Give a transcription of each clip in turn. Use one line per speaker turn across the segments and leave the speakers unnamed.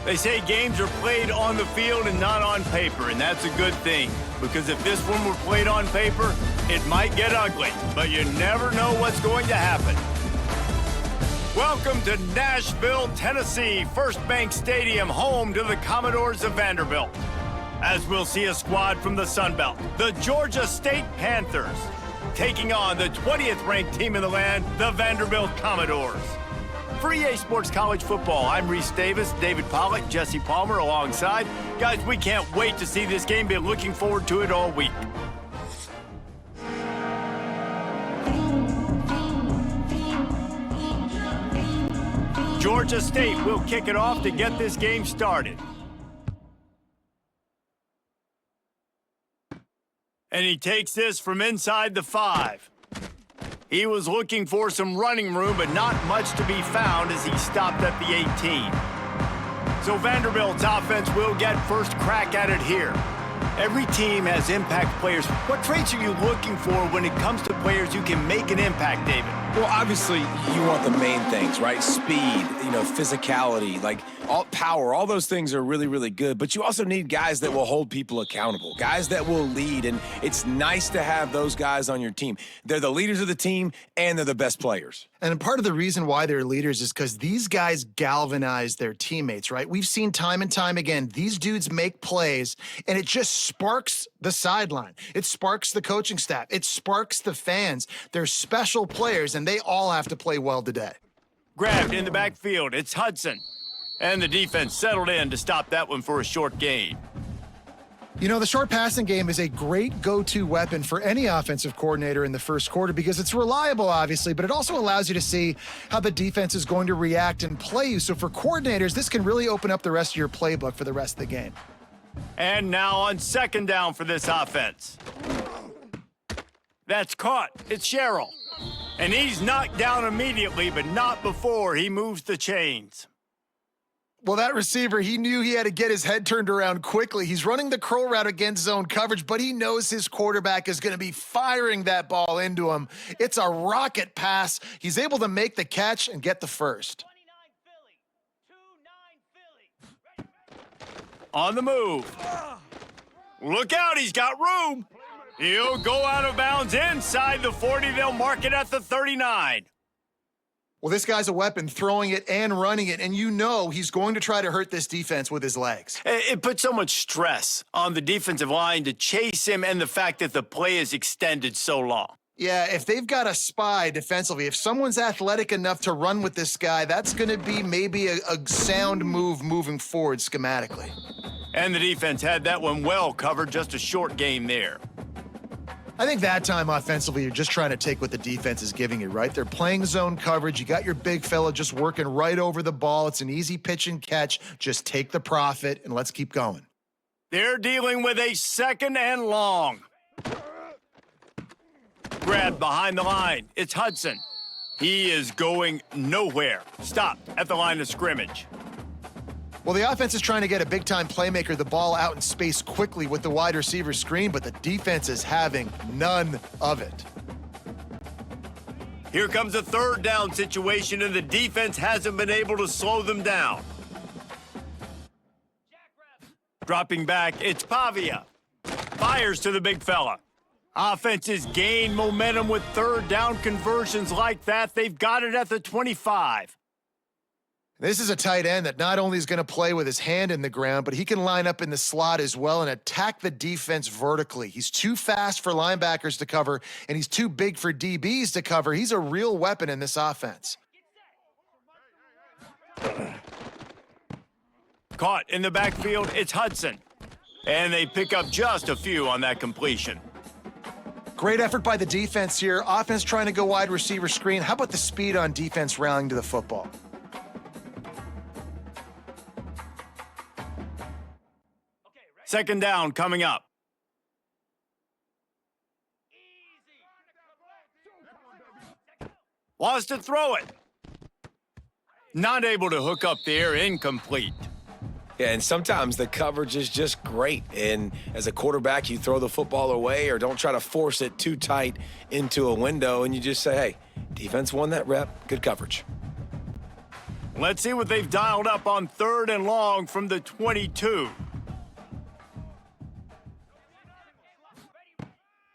They say games are played on the field and not on paper, and that's a good thing. Because if this one were played on paper, it might get ugly, but you never know what's going to happen. Welcome to Nashville, Tennessee, First Bank Stadium, home to the Commodores of Vanderbilt. As we'll see a squad from the Sun Belt, the Georgia State Panthers, taking on the 20th ranked team in the land, the Vanderbilt Commodores. For EA Sports College Football, I'm Reese Davis, David Pollack, Jesse Palmer alongside. Guys, we can't wait to see this game. Been looking forward to it all week. Georgia State will kick it off to get this game started. And he takes this from inside the 5. He was looking for some running room, but not much to be found as he stopped at the 18. So Vanderbilt's offense will get first crack at it here. Every team has impact players. What traits are you looking for when it comes to players who can make an impact, David?
Well, obviously, you want the main things, right? Speed, physicality, all power, all those things are really, really good. But you also need guys that will hold people accountable, guys that will lead. And it's nice to have those guys on your team. They're the leaders of the team, and they're the best players.
And part of the reason why they're leaders is because these guys galvanize their teammates, right? We've seen time and time again, these dudes make plays, and it just sparks the sideline. It sparks the coaching staff. It sparks the fans. They're special players, and they all have to play well today.
Grabbed in the backfield, it's Hudson. And the defense settled in to stop that one for a short gain.
You know, the short passing game is a great go-to weapon for any offensive coordinator in the first quarter because it's reliable, obviously, but it also allows you to see how the defense is going to react and play you. So for coordinators, this can really open up the rest of your playbook for the rest of the game.
And now on second down for this offense. That's caught. It's Sherrill. And he's knocked down immediately, but not before he moves the chains.
Well, that receiver, he knew he had to get his head turned around quickly. He's running the curl route against zone coverage, but he knows his quarterback is going to be firing that ball into him. It's a rocket pass. He's able to make the catch and get the first.
On the move. Look out, he's got room. He'll go out of bounds inside the 40. They'll mark it at the 39.
Well, this guy's a weapon, throwing it and running it, and you know he's going to try to hurt this defense with his legs.
It puts so much stress on the defensive line to chase him and the fact that the play is extended so long.
Yeah, if they've got a spy defensively, if someone's athletic enough to run with this guy, that's going to be maybe a sound move moving forward schematically.
And the defense had that one well covered, just a short game there.
I think that time offensively, you're just trying to take what the defense is giving you, right? They're playing zone coverage. You got your big fella just working right over the ball. It's an easy pitch and catch. Just take the profit and let's keep going.
They're dealing with a second and long. Grabbed behind the line. It's Hudson. He is going nowhere. Stopped at the line of scrimmage.
Well, the offense is trying to get a big-time playmaker the ball out in space quickly with the wide receiver screen, but the defense is having none of it.
Here comes a third down situation, and the defense hasn't been able to slow them down. Dropping back, it's Pavia. Fires to the big fella. Offenses gain momentum with third down conversions like that. They've got it at the 25.
This is a tight end that not only is going to play with his hand in the ground, but he can line up in the slot as well and attack the defense vertically. He's too fast for linebackers to cover, and he's too big for DBs to cover. He's a real weapon in this offense.
Caught in the backfield, it's Hudson. And they pick up just a few on that completion.
Great effort by the defense here. Offense trying to go wide receiver screen. How about the speed on defense rallying to the football?
Second down coming up. Wants to throw it. Not able to hook up there, incomplete.
Yeah, and sometimes the coverage is just great. And as a quarterback, you throw the football away or don't try to force it too tight into a window, and you just say, hey, defense won that rep, good coverage.
Let's see what they've dialed up on 3rd and long from the 22.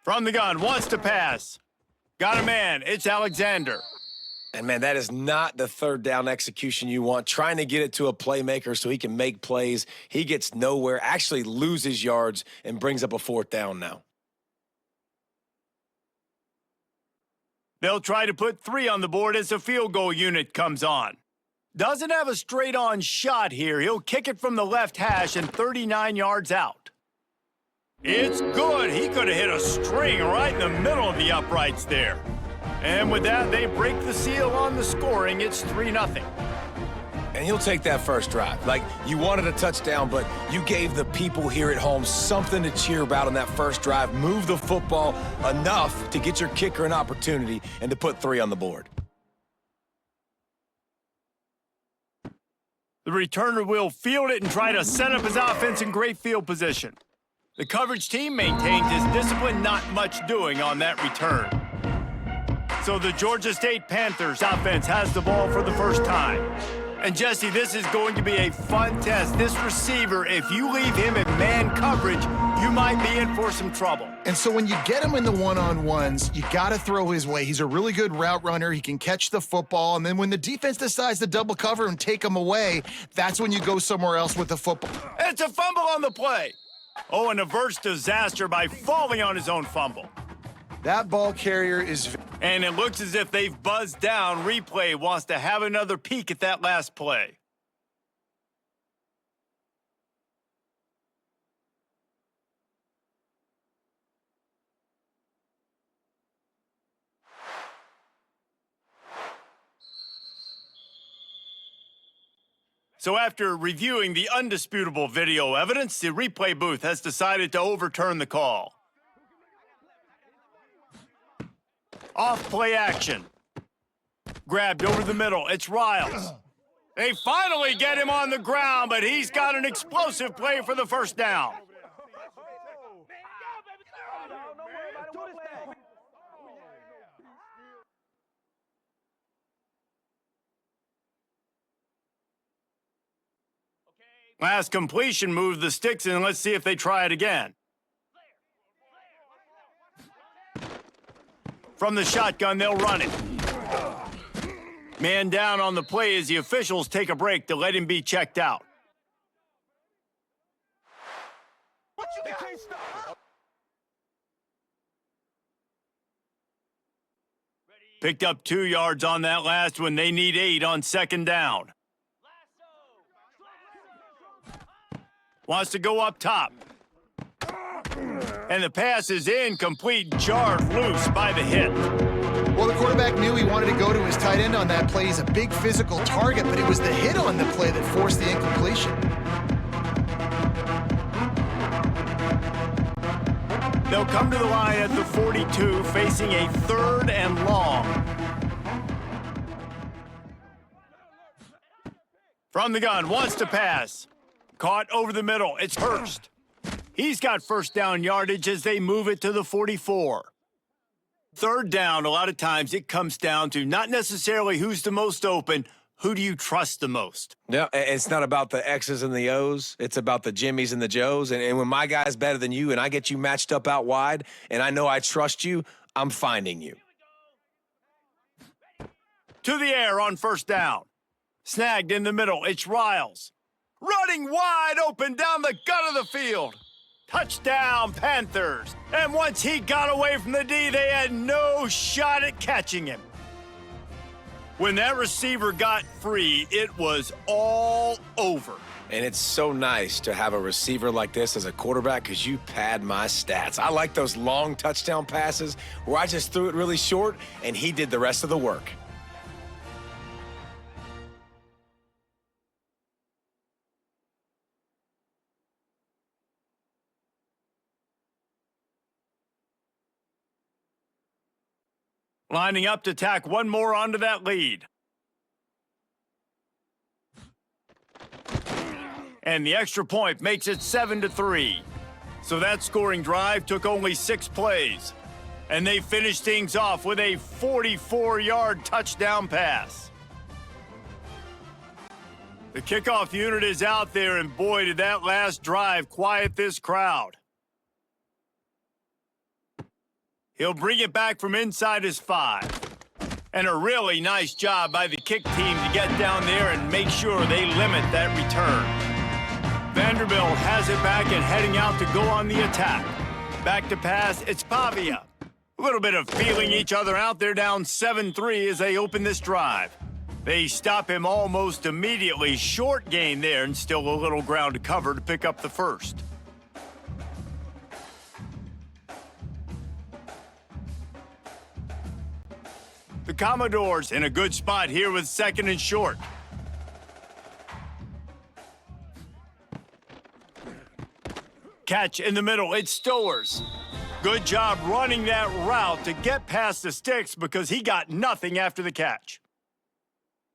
From the gun, wants to pass. Got a man, it's Alexander.
And, man, that is not the 3rd down execution you want. Trying to get it to a playmaker so he can make plays. He gets nowhere, actually loses yards, and brings up a 4th down now.
They'll try to put 3 on the board as the field goal unit comes on. Doesn't have a straight-on shot here. He'll kick it from the left hash and 39 yards out. It's good. He could have hit a string right in the middle of the uprights there. And with that, they break the seal on the scoring. It's 3-0.
And he'll take that first drive. Like, you wanted a touchdown, but you gave the people here at home something to cheer about on that first drive. Move the football enough to get your kicker an opportunity and to put 3 on the board.
The returner will field it and try to set up his offense in great field position. The coverage team maintains his discipline, not much doing on that return. So the Georgia State Panthers offense has the ball for the first time. And Jesse, this is going to be a fun test. This receiver, if you leave him in man coverage, you might be in for some trouble.
And so when you get him in the one-on-ones, you got to throw his way. He's a really good route runner. He can catch the football. And then when the defense decides to double cover and take him away, that's when you go somewhere else with the football.
It's a fumble on the play. Oh, and averts disaster by falling on his own fumble.
That ball carrier is...
And it looks as if they've buzzed down. Replay wants to have another peek at that last play. So after reviewing the undisputable video evidence, the replay booth has decided to overturn the call. Off play action. Grabbed over the middle. It's Riles. They finally get him on the ground, but he's got an explosive play for the first down. Last completion moved the sticks in. Let's see if they try it again. From the shotgun, they'll run it. Man down on the play as the officials take a break to let him be checked out. Picked up 2 yards on that last one. They need 8 on 2nd down. Wants to go up top. And the pass is incomplete, jarred loose by the hit.
Well, the quarterback knew he wanted to go to his tight end on that play. He's a big physical target, but it was the hit on the play that forced the incompletion.
They'll come to the line at the 42, facing a 3rd and long. From the gun, wants to pass. Caught over the middle, it's Hurst. He's got first down yardage as they move it to the 44. 3rd down, a lot of times it comes down to not necessarily who's the most open, who do you trust the most?
No, it's not about the X's and the O's. It's about the Jimmies and the Joes. And when my guy's better than you and I get you matched up out wide and I know I trust you, I'm finding you.
To the air on 1st down. Snagged in the middle, it's Riles. Running wide open down the gut of the field. Touchdown, Panthers. And once he got away from the D, they had no shot at catching him. When that receiver got free, it was all over.
And it's so nice to have a receiver like this as a quarterback because you pad my stats. I like those long touchdown passes where I just threw it really short and he did the rest of the work.
Lining up to tack one more onto that lead. And the extra point makes it 7-3. So that scoring drive took only 6 plays. And they finished things off with a 44-yard touchdown pass. The kickoff unit is out there, and boy, did that last drive quiet this crowd. He'll bring it back from inside his 5. And a really nice job by the kick team to get down there and make sure they limit that return. Vanderbilt has it back and heading out to go on the attack. Back to pass, it's Pavia. A little bit of feeling each other out. They're down 7-3 as they open this drive. They stop him almost immediately. Short gain there and still a little ground to cover to pick up the first. The Commodores in a good spot here with 2nd and short. Catch in the middle, it's Stowers. Good job running that route to get past the sticks because he got nothing after the catch.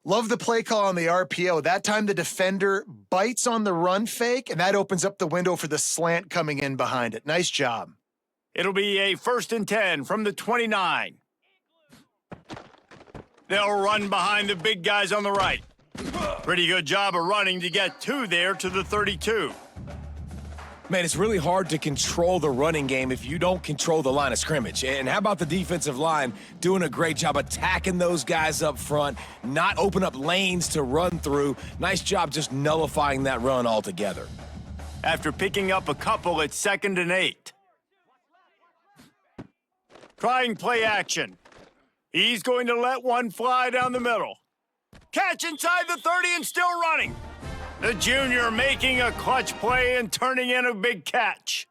Love the play call on the RPO. That time the defender bites on the run fake, and that opens up the window for the slant coming in behind it. Nice job.
It'll be a 1st and 10 from the 29. They'll run behind the big guys on the right. Pretty good job of running to get 2 there to the 32.
Man, it's really hard to control the running game if you don't control the line of scrimmage. And how about the defensive line doing a great job attacking those guys up front, not open up lanes to run through. Nice job just nullifying that run altogether.
After picking up a couple, it's 2nd and 8. Trying play action. He's going to let one fly down the middle. Catch inside the 30 and still running. The junior making a clutch play and turning in a big catch.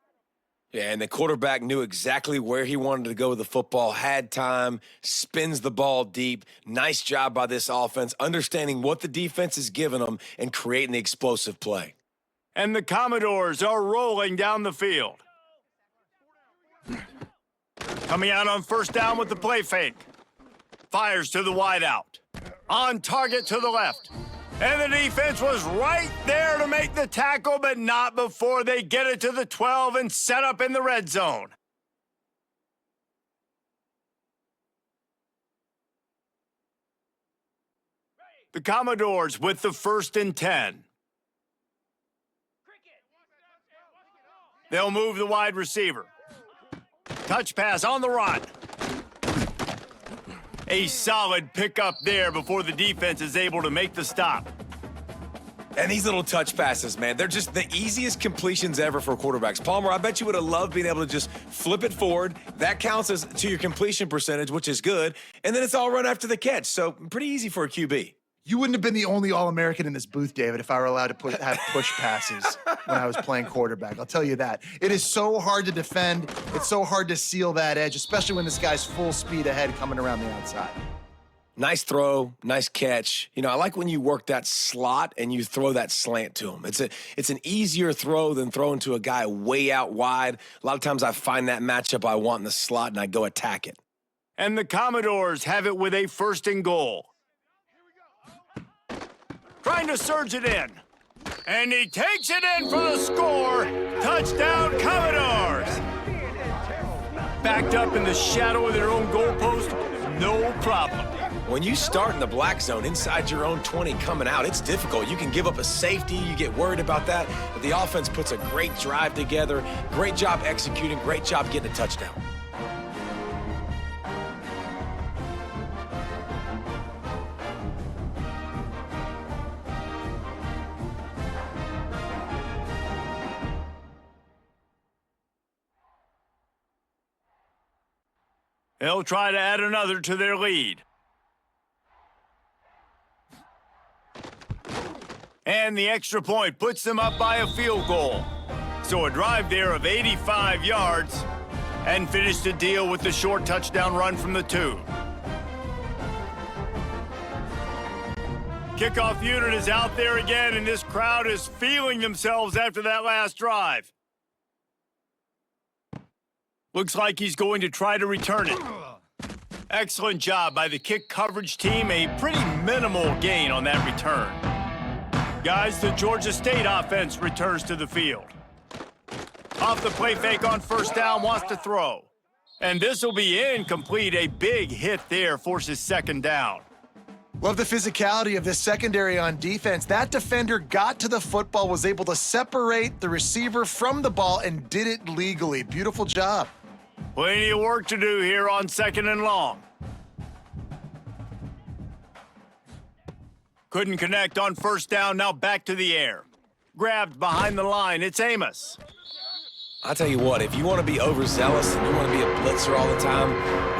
Yeah, and the quarterback knew exactly where he wanted to go with the football, had time, spins the ball deep. Nice job by this offense, understanding what the defense is giving them and creating the explosive play.
And the Commodores are rolling down the field. Coming out on 1st down with the play fake. Fires to the wideout. On target to the left. And the defense was right there to make the tackle, but not before they get it to the 12 and set up in the red zone. The Commodores with the 1st and 10. They'll move the wide receiver. Touch pass on the run. A solid pickup there before the defense is able to make the stop.
And these little touch passes, man, they're just the easiest completions ever for quarterbacks. Palmer, I bet you would have loved being able to just flip it forward. That counts as to your completion percentage, which is good. And then it's all run after the catch. So pretty easy for a QB.
You wouldn't have been the only All-American in this booth, David, if I were allowed to have push passes when I was playing quarterback. I'll tell you that. It is so hard to defend. It's so hard to seal that edge, especially when this guy's full speed ahead coming around the outside.
Nice throw, nice catch. You know, I like when you work that slot and you throw that slant to him. It's an easier throw than throwing to a guy way out wide. A lot of times I find that matchup I want in the slot and I go attack it.
And the Commodores have it with a 1st and goal. Trying to surge it in. And he takes it in for the score. Touchdown, Commodores. Backed up in the shadow of their own goalpost, no problem.
When you start in the black zone inside your own 20 coming out, it's difficult. You can give up a safety. You get worried about that. But the offense puts a great drive together. Great job executing. Great job getting a touchdown.
They'll try to add another to their lead. And the extra point puts them up by a field goal. So a drive there of 85 yards and finish the deal with the short touchdown run from the 2. Kickoff unit is out there again, and this crowd is feeling themselves after that last drive. Looks like he's going to try to return it. Excellent job by the kick coverage team. A pretty minimal gain on that return. Guys, the Georgia State offense returns to the field. Off the play fake on 1st down, wants to throw. And this will be incomplete. A big hit there forces 2nd down.
Love the physicality of this secondary on defense. That defender got to the football, was able to separate the receiver from the ball, and did it legally. Beautiful job.
Plenty of work to do here on 2nd and long. Couldn't connect on 1st down, now back to the air. Grabbed behind the line, it's Amos.
I'll tell you what, if you want to be overzealous and you want to be a blitzer all the time,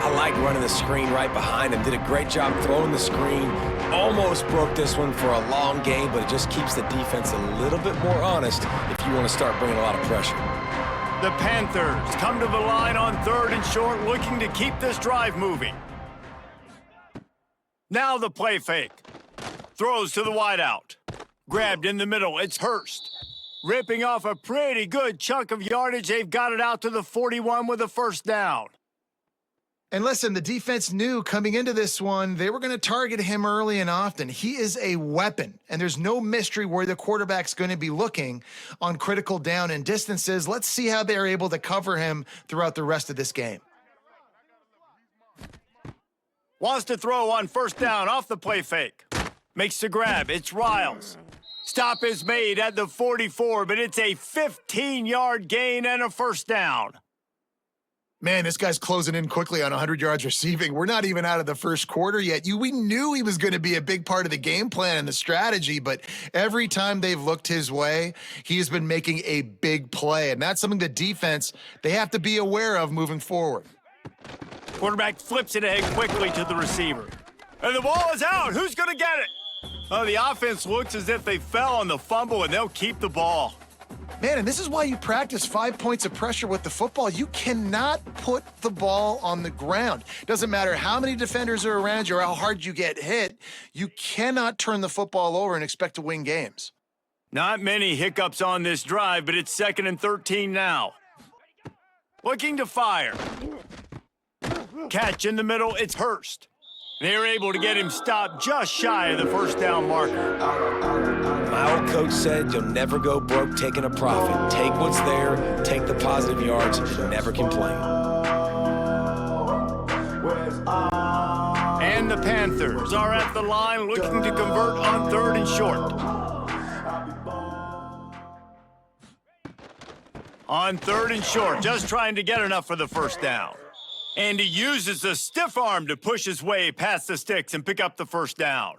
I like running the screen right behind him. Did a great job throwing the screen. Almost broke this one for a long game, but it just keeps the defense a little bit more honest if you want to start bringing a lot of pressure.
The Panthers come to the line on 3rd and short, looking to keep this drive moving. Now the play fake. Throws to the wideout. Grabbed in the middle, it's Hurst. Ripping off a pretty good chunk of yardage. They've got it out to the 41 with a 1st down.
And listen, the defense knew coming into this one, they were going to target him early and often. He is a weapon, and there's no mystery where the quarterback's going to be looking on critical down and distances. Let's see how they're able to cover him throughout the rest of this game.
Wants to throw on 1st down off the play fake. Makes the grab, it's Riles. Stop is made at the 44, but it's a 15-yard gain and a 1st down.
Man, this guy's closing in quickly on 100 yards receiving. We're not even out of the first quarter yet. We knew he was going to be a big part of the game plan and the strategy, but every time they've looked his way, he has been making a big play, and that's something the defense, they have to be aware of moving forward.
Quarterback flips it ahead quickly to the receiver. And the ball is out. Who's going to get it? Oh, the offense looks as if they fell on the fumble, and they'll keep the ball.
Man, and this is why you practice 5 points of pressure with the football. You cannot put the ball on the ground. Doesn't matter how many defenders are around you or how hard you get hit. You cannot turn the football over and expect to win games.
Not many hiccups on this drive, but it's 2nd and 13 now. Looking to fire. Catch in the middle, it's Hurst. They're able to get him stopped just shy of the 1st down marker.
My old coach said you'll never go broke taking a profit. Take what's there, take the positive yards, never complain.
And the Panthers are at the line looking to convert on 3rd and short. On 3rd and short, just trying to get enough for the 1st down. And he uses the stiff arm to push his way past the sticks and pick up the 1st down.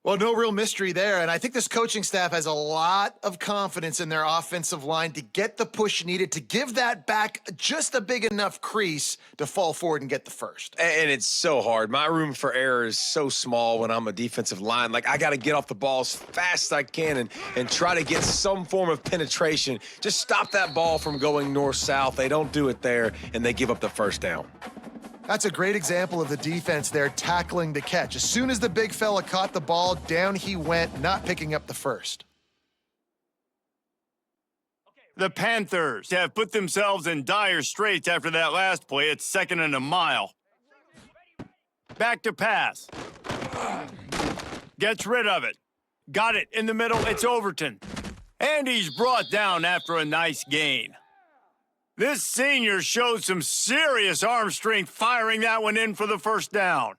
Well, no real mystery there, and I think this coaching staff has a lot of confidence in their offensive line to get the push needed to give that back just a big enough crease to fall forward and get the 1st.
And it's so hard. My room for error is so small when I'm a defensive line. Like, I got to get off the ball as fast as I can and try to get some form of penetration. Just stop that ball from going north-south. They don't do it there, and they give up the 1st down.
That's a great example of the defense there tackling the catch. As soon as the big fella caught the ball, down he went, not picking up the 1st.
The Panthers have put themselves in dire straits after that last play. It's 2nd and a mile. Back to pass. Gets rid of it. Got it in the middle. It's Overton. And he's brought down after a nice gain. This senior showed some serious arm strength firing that one in for the 1st down.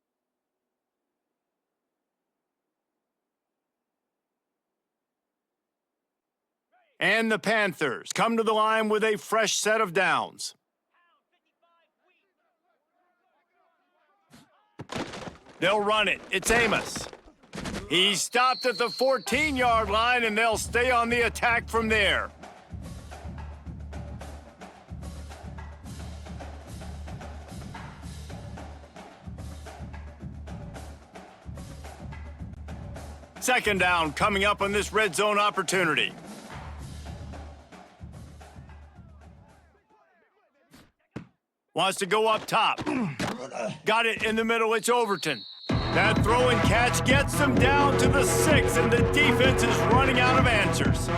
And the Panthers come to the line with a fresh set of downs. They'll run it. It's Amos. He's stopped at the 14-yard line, and they'll stay on the attack from there. Second down coming up on this red zone opportunity. Wants to go up top. Got it in the middle. It's Overton. That throw and catch gets them down to the 6, and the defense is running out of answers.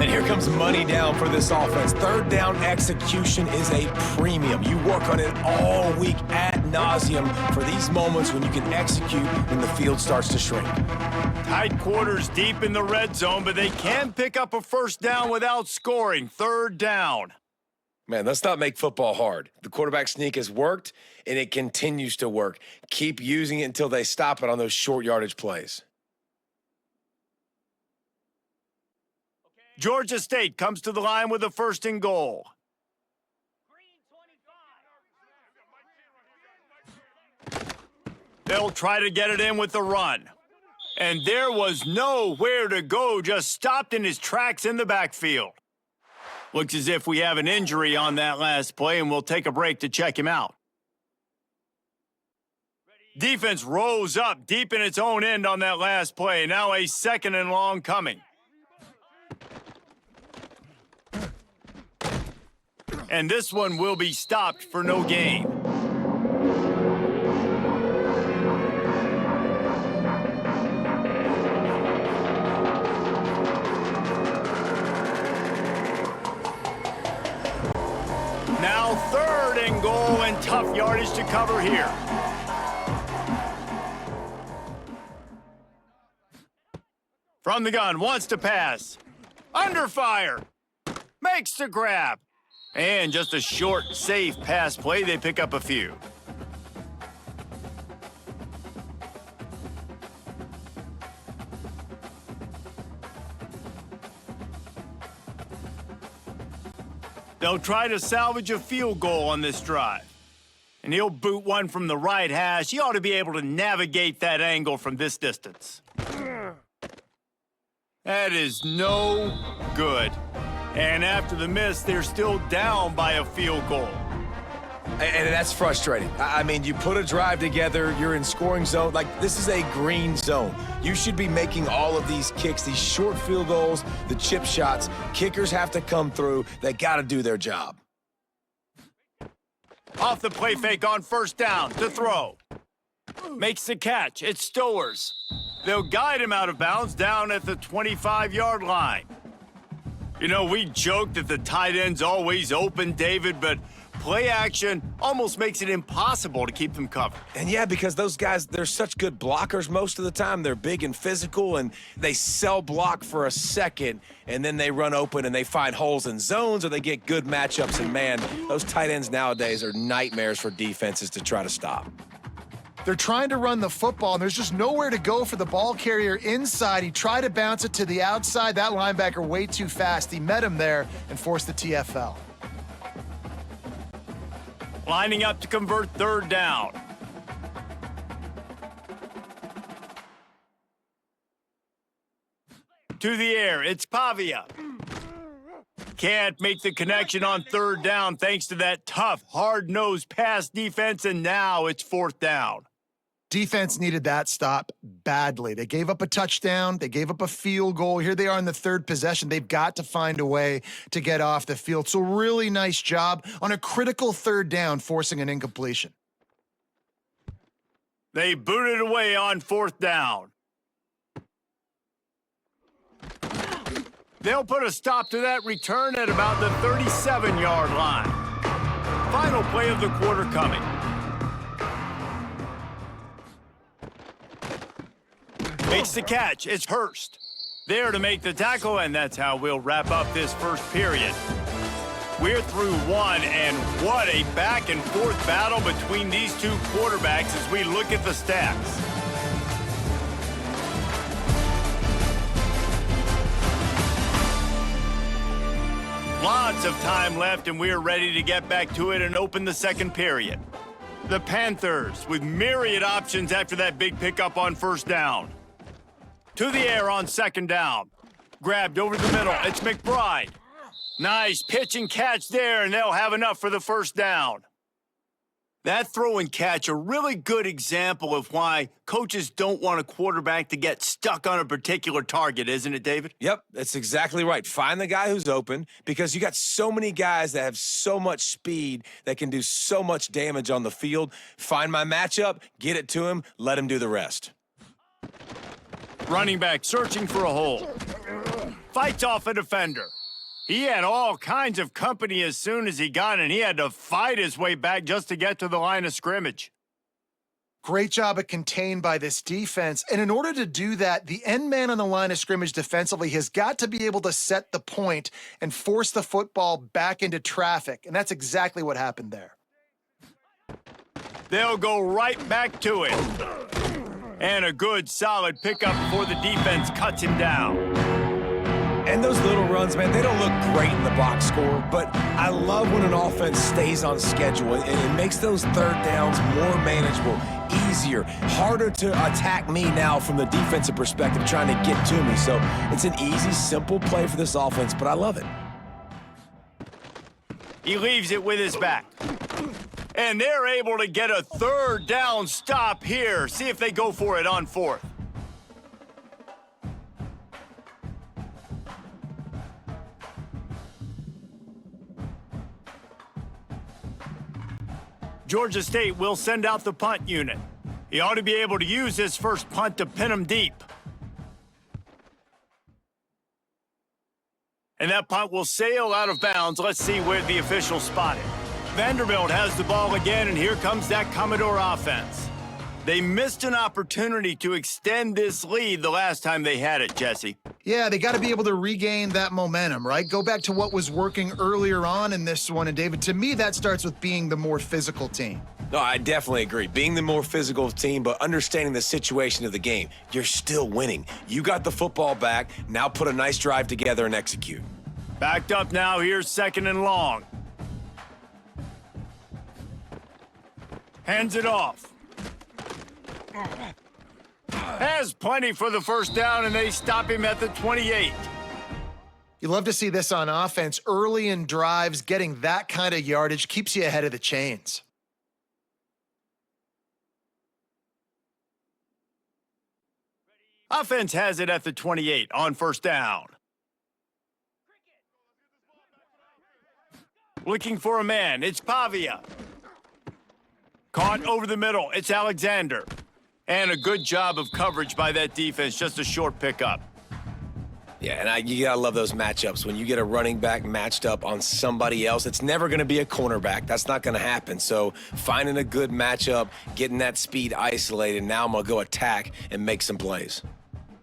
And here comes money down for this offense. 3rd down execution is a premium. You work on it all week ad nauseum for these moments when you can execute when the field starts to shrink.
Tight quarters deep in the red zone, but they can pick up a 1st down without scoring. 3rd down.
Man, let's not make football hard. The quarterback sneak has worked, and it continues to work. Keep using it until they stop it on those short yardage plays.
Georgia State comes to the line with a 1st and goal. They'll try to get it in with the run. And there was nowhere to go, just stopped in his tracks in the backfield. Looks as if we have an injury on that last play, and we'll take a break to check him out. Defense rose up deep in its own end on that last play. Now a 2nd and long coming. And this one will be stopped for no gain. Now 3rd and goal, and tough yardage to cover here. From the gun, wants to pass. Under fire. Makes the grab. And just a short, safe pass play. They pick up a few. They'll try to salvage a field goal on this drive. And he'll boot one from the right hash. He ought to be able to navigate that angle from this distance. That is no good. And after the miss, they're still down by a field goal.
And that's frustrating. I mean, you put a drive together, you're in scoring zone. Like, this is a green zone. You should be making all of these kicks, these short field goals, the chip shots. Kickers have to come through. They got to do their job.
Off the play fake on 1st down to throw. Makes the catch. It's Stowers. They'll guide him out of bounds down at the 25-yard line. You know, we joke that the tight end's always open, David, but play action almost makes it impossible to keep them covered.
And yeah, because those guys, they're such good blockers most of the time. They're big and physical, and they sell block for a second, and then they run open and they find holes in zones, or they get good matchups. And man, those tight ends nowadays are nightmares for defenses to try to stop.
They're trying to run the football, and there's just nowhere to go for the ball carrier inside. He tried to bounce it to the outside. That linebacker way too fast. He met him there and forced the TFL.
Lining up to convert 3rd down. To the air, it's Pavia. Can't make the connection on 3rd down thanks to that tough, hard-nosed pass defense, and now it's 4th down.
Defense needed that stop badly. They gave up a touchdown. They gave up a field goal. Here they are in the 3rd possession. They've got to find a way to get off the field. So really nice job on a critical 3rd down, forcing an incompletion.
They booted away on 4th down. They'll put a stop to that return at about the 37-yard line. Final play of the quarter coming. Makes the catch. It's Hurst. There to make the tackle, and that's how we'll wrap up this 1st period. We're through one, and what a back-and-forth battle between these two quarterbacks as we look at the stats. Lots of time left, and we're ready to get back to it and open the 2nd period. The Panthers with myriad options after that big pickup on 1st down. To the air on 2nd down. Grabbed over the middle. It's McBride. Nice pitch and catch there, and they'll have enough for the 1st down. That throw and catch, a really good example of why coaches don't want a quarterback to get stuck on a particular target, isn't it, David?
Yep, that's exactly right. Find the guy who's open, because you got so many guys that have so much speed that can do so much damage on the field. Find my matchup, get it to him, let him do the rest.
Running back searching for a hole. Fights off a defender. He had all kinds of company as soon as he got in. He had to fight his way back just to get to the line of scrimmage.
Great job of contained by this defense. And in order to do that, the end man on the line of scrimmage defensively has got to be able to set the point and force the football back into traffic. And that's exactly what happened there.
They'll go right back to it. And a good, solid pickup before the defense cuts him down.
And those little runs, man, they don't look great in the box score, but I love when an offense stays on schedule and it makes those third downs more manageable, easier, harder to attack me now from the defensive perspective trying to get to me. So it's an easy, simple play for this offense, but I love it.
He leaves it with his back. And they're able to get a third down stop here. See if they go for it on fourth. Georgia State will send out the punt unit. He ought to be able to use his first punt to pin him deep. And that punt will sail out of bounds. Let's see where the officials spot it. Vanderbillt has the ball again, and here comes that Commodore offense. They missed an opportunity to extend this lead the last time they had it, Jesse.
Yeah, they got to be able to regain that momentum, right? Go back to what was working earlier on in this one. And, David, to me, that starts with being the more physical team.
No, I definitely agree. Being the more physical team, but understanding the situation of the game. You're still winning. You got the football back. Now put a nice drive together and execute.
Backed up now. Here's 2nd and long. Hands it off. Has plenty for the first down, and they stop him at the 28.
You love to see this on offense. Early in drives, getting that kind of yardage keeps you ahead of the chains.
Offense has it at the 28 on first down. Looking for a man. It's Pavia. Caught over the middle. It's Alexander. And a good job of coverage by that defense. Just a short pickup.
Yeah, and you got to love those matchups. When you get a running back matched up on somebody else, it's never going to be a cornerback. That's not going to happen. So finding a good matchup, getting that speed isolated, now I'm going to go attack and make some plays.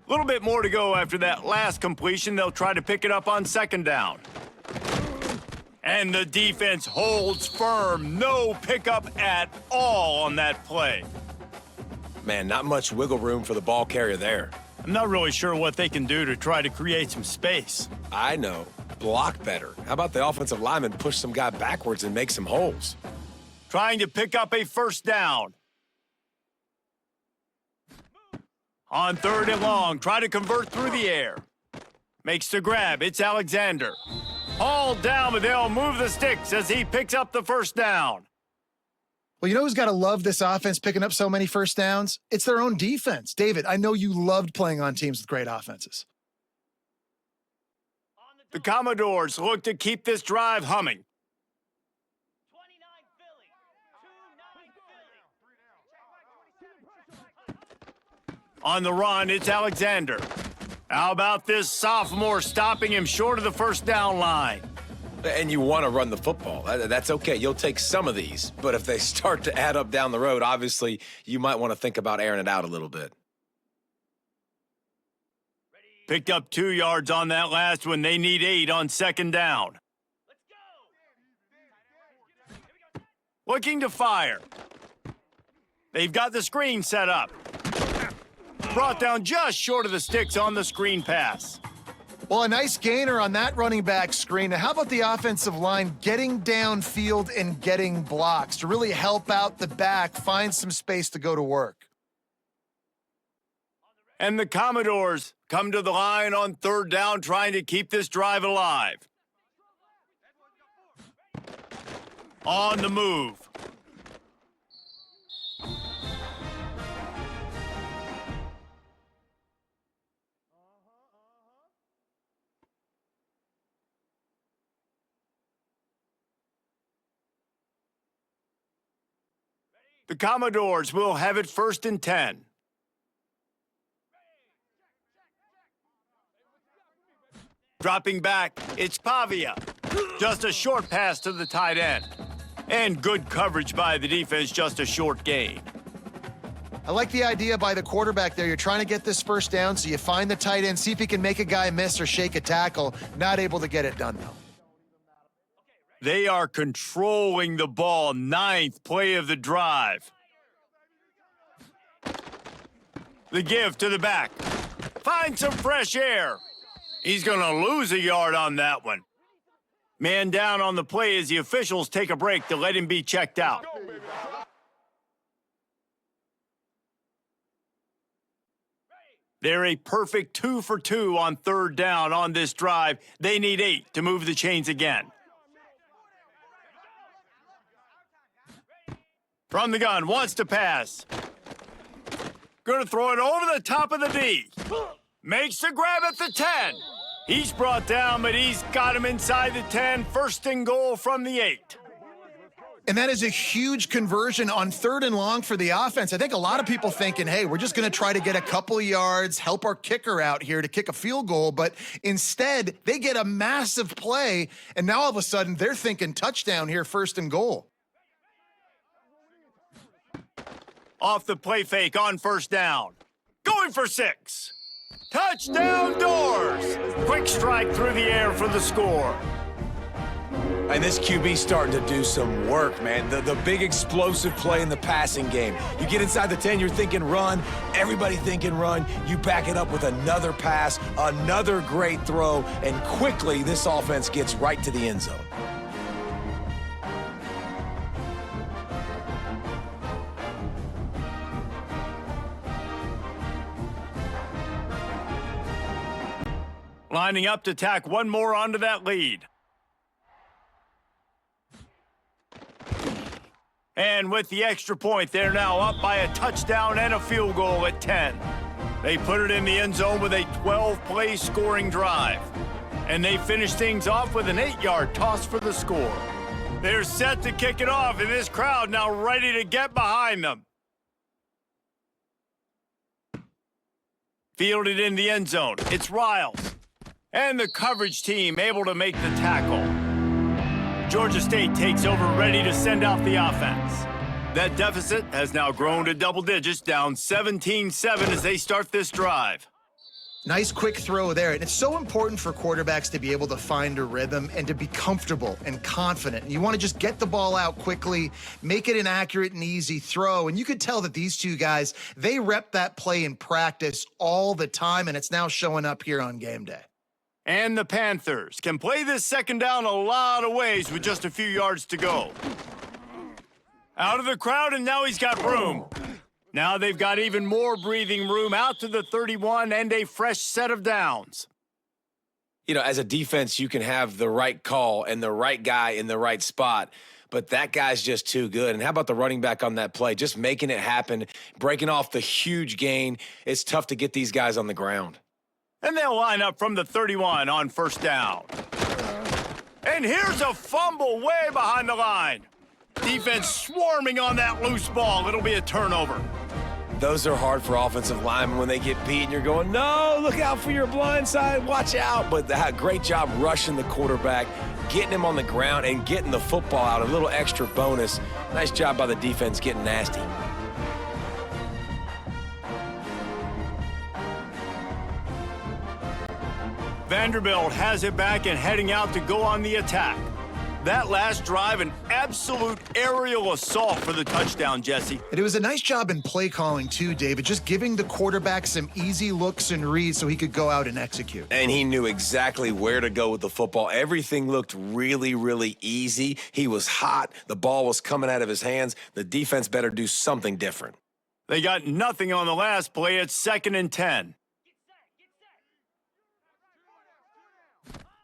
A little bit more to go after that last completion. They'll try to pick it up on 2nd down. And the defense holds firm. No pickup at all on that play.
Man, not much wiggle room for the ball carrier there.
I'm not really sure what they can do to try to create some space.
I know. Block better. How about the offensive lineman push some guy backwards and make some holes?
Trying to pick up a first down. On 3rd and long, try to convert through the air. Makes the grab. It's Alexander. Hauled down, but they'll move the sticks as he picks up the first down.
Well, you know who's got to love this offense picking up so many first downs? It's their own defense. David, I know you loved playing on teams with great offenses.
The Commodores look to keep this drive humming. On the run, it's Alexander. How about this sophomore stopping him short of the first down line?
And you want to run the football. That's okay. You'll take some of these. But if they start to add up down the road, obviously, you might want to think about airing it out a little bit.
Picked up 2 yards on that last one. They need 8 on 2nd down. Looking to fire. They've got the screen set up. Brought down just short of the sticks on the screen pass.
Well, a nice gainer on that running back screen. Now, how about the offensive line getting downfield and getting blocks to really help out the back, find some space to go to work?
And the Commodores come to the line on 3rd down, trying to keep this drive alive. On the move. The Commodores will have it 1st and 10. Dropping back, it's Pavia. Just a short pass to the tight end. And good coverage by the defense, just a short gain.
I like the idea by the quarterback there. You're trying to get this first down, so you find the tight end, see if he can make a guy miss or shake a tackle. Not able to get it done, though.
They are controlling the ball. 9th play of the drive. The give to the back. Find some fresh air. He's going to lose a yard on that one. Man down on the play as the officials take a break to let him be checked out. They're a perfect 2 for 2 on 3rd down on this drive. They need 8 to move the chains again. From the gun, wants to pass. Going to throw it over the top of the D. Makes the grab at the 10. He's brought down, but he's got him inside the 10. 1st and goal from the 8.
And that is a huge conversion on 3rd and long for the offense. I think a lot of people thinking, hey, we're just going to try to get a couple of yards, help our kicker out here to kick a field goal. But instead, they get a massive play, and now all of a sudden they're thinking touchdown here, 1st and goal.
Off the play fake on 1st down. Going for 6. Touchdown Doors! Quick strike through the air for the score.
And this QB's starting to do some work, man. The big explosive play in the passing game. You get inside the 10, you're thinking run. Everybody thinking run. You back it up with another pass, another great throw, and quickly this offense gets right to the end zone.
Lining up to tack one more onto that lead. And with the extra point, they're now up by a touchdown and a field goal at 10. They put it in the end zone with a 12-play scoring drive. And they finish things off with an 8-yard toss for the score. They're set to kick it off, and this crowd now ready to get behind them. Fielded in the end zone. It's Riles. And the coverage team able to make the tackle. Georgia State takes over, ready to send out the offense. That deficit has now grown to double digits, down 17-7 as they start this drive.
Nice quick throw there. And it's so important for quarterbacks to be able to find a rhythm and to be comfortable and confident. And you want to just get the ball out quickly, make it an accurate and easy throw. And you could tell that these two guys, they rep that play in practice all the time, and it's now showing up here on game day.
And the Panthers can play this 2nd down a lot of ways with just a few yards to go. Out of the crowd, and now he's got room. Now they've got even more breathing room out to the 31 and a fresh set of downs.
You know, as a defense, you can have the right call and the right guy in the right spot, but that guy's just too good. And how about the running back on that play? Just making it happen, breaking off the huge gain. It's tough to get these guys on the ground.
And they'll line up from the 31 on 1st down. And here's a fumble way behind the line. Defense swarming on that loose ball. It'll be a turnover.
Those are hard for offensive linemen when they get beat and you're going, no, look out for your blind side, watch out. But great job rushing the quarterback, getting him on the ground and getting the football out, a little extra bonus. Nice job by the defense getting nasty.
Vanderbilt has it back and heading out to go on the attack. That last drive, an absolute aerial assault for the touchdown, Jesse.
And it was a nice job in play calling too, David, just giving the quarterback some easy looks and reads so he could go out and execute.
And he knew exactly where to go with the football. Everything looked really, really easy. He was hot. The ball was coming out of his hands. The defense better do something different.
They got nothing on the last play. It's 2nd and 10.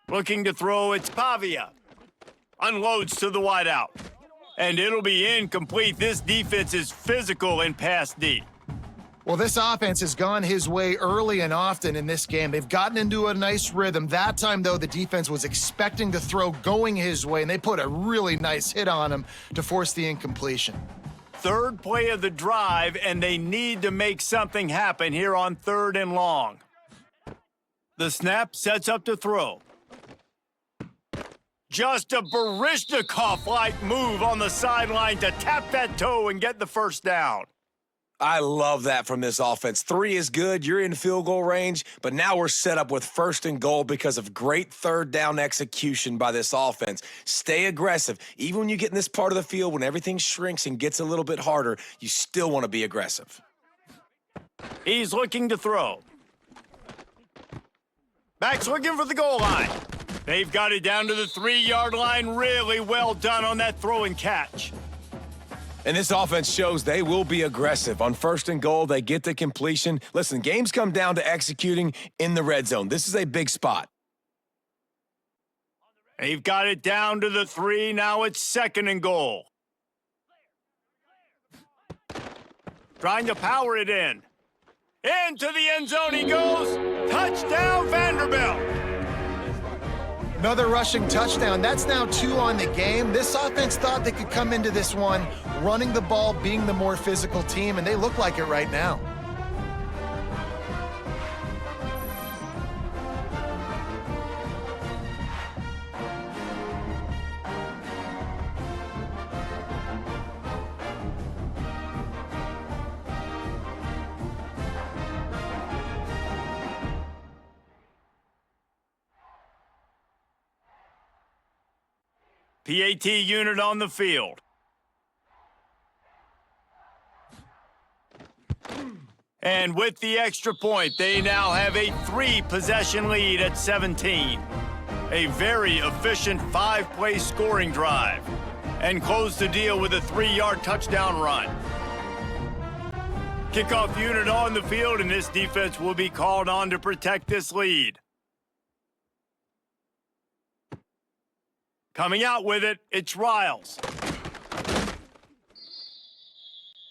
Looking to throw, it's Pavia. Unloads to the wideout. And it'll be incomplete. This defense is physical in pass D.
Well, this offense has gone his way early and often in this game. They've gotten into a nice rhythm. That time, though, the defense was expecting the throw going his way, and they put a really nice hit on him to force the incompletion.
3rd play of the drive, and they need to make something happen here on 3rd and long. The snap sets up to throw. Just a Baryshnikov-like move on the sideline to tap that toe and get the 1st down.
I love that from this offense. 3 is good. You're in field goal range, but now we're set up with 1st and goal because of great third down execution by this offense. Stay aggressive. Even when you get in this part of the field, when everything shrinks and gets a little bit harder, you still want to be aggressive.
He's looking to throw. Back's looking for the goal line. They've got it down to the 3-yard line. Really well done on that throw and catch.
And this offense shows they will be aggressive. On 1st and goal, they get the completion. Listen, games come down to executing in the red zone. This is a big spot.
They've got it down to the 3. Now it's 2nd and goal. Trying to power it in. Into the end zone he goes. Touchdown, Vanderbilt.
Another rushing touchdown. That's now 2 on the game. This offense thought they could come into this one running the ball, being the more physical team, and they look like it right now.
PAT unit on the field. And with the extra point, they now have a 3-possession lead at 17. A very efficient 5-play scoring drive. And close the deal with a 3-yard touchdown run. Kickoff unit on the field, and this defense will be called on to protect this lead. Coming out with it, it's Riles.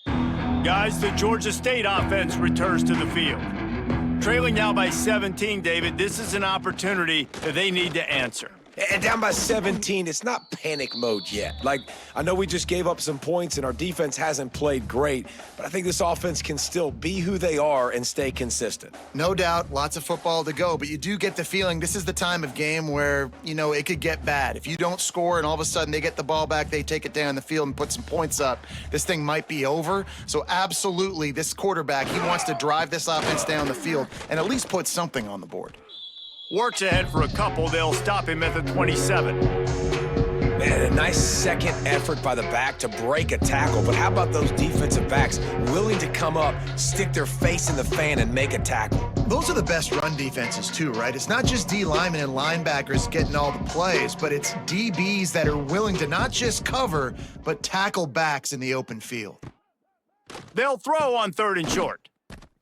Guys, the Georgia State offense returns to the field. Trailing now by 17, David, this is an opportunity that they need to answer.
And down by 17, it's not panic mode yet. Like, I know we just gave up some points and our defense hasn't played great, but I think this offense can still be who they are and stay consistent.
No doubt, lots of football to go, but you do get the feeling this is the time of game where, you know, it could get bad. If you don't score and all of a sudden they get the ball back, they take it down the field and put some points up, this thing might be over. So absolutely, this quarterback, he wants to drive this offense down the field and at least put something on the board.
Works ahead for a couple. They'll stop him at the 27.
Man, a nice second effort by the back to break a tackle. But how about those defensive backs willing to come up, stick their face in the fan, and make a tackle?
Those are the best run defenses too, right? It's not just D linemen and linebackers getting all the plays, but it's DBs that are willing to not just cover, but tackle backs in the open field.
They'll throw on 3rd and short.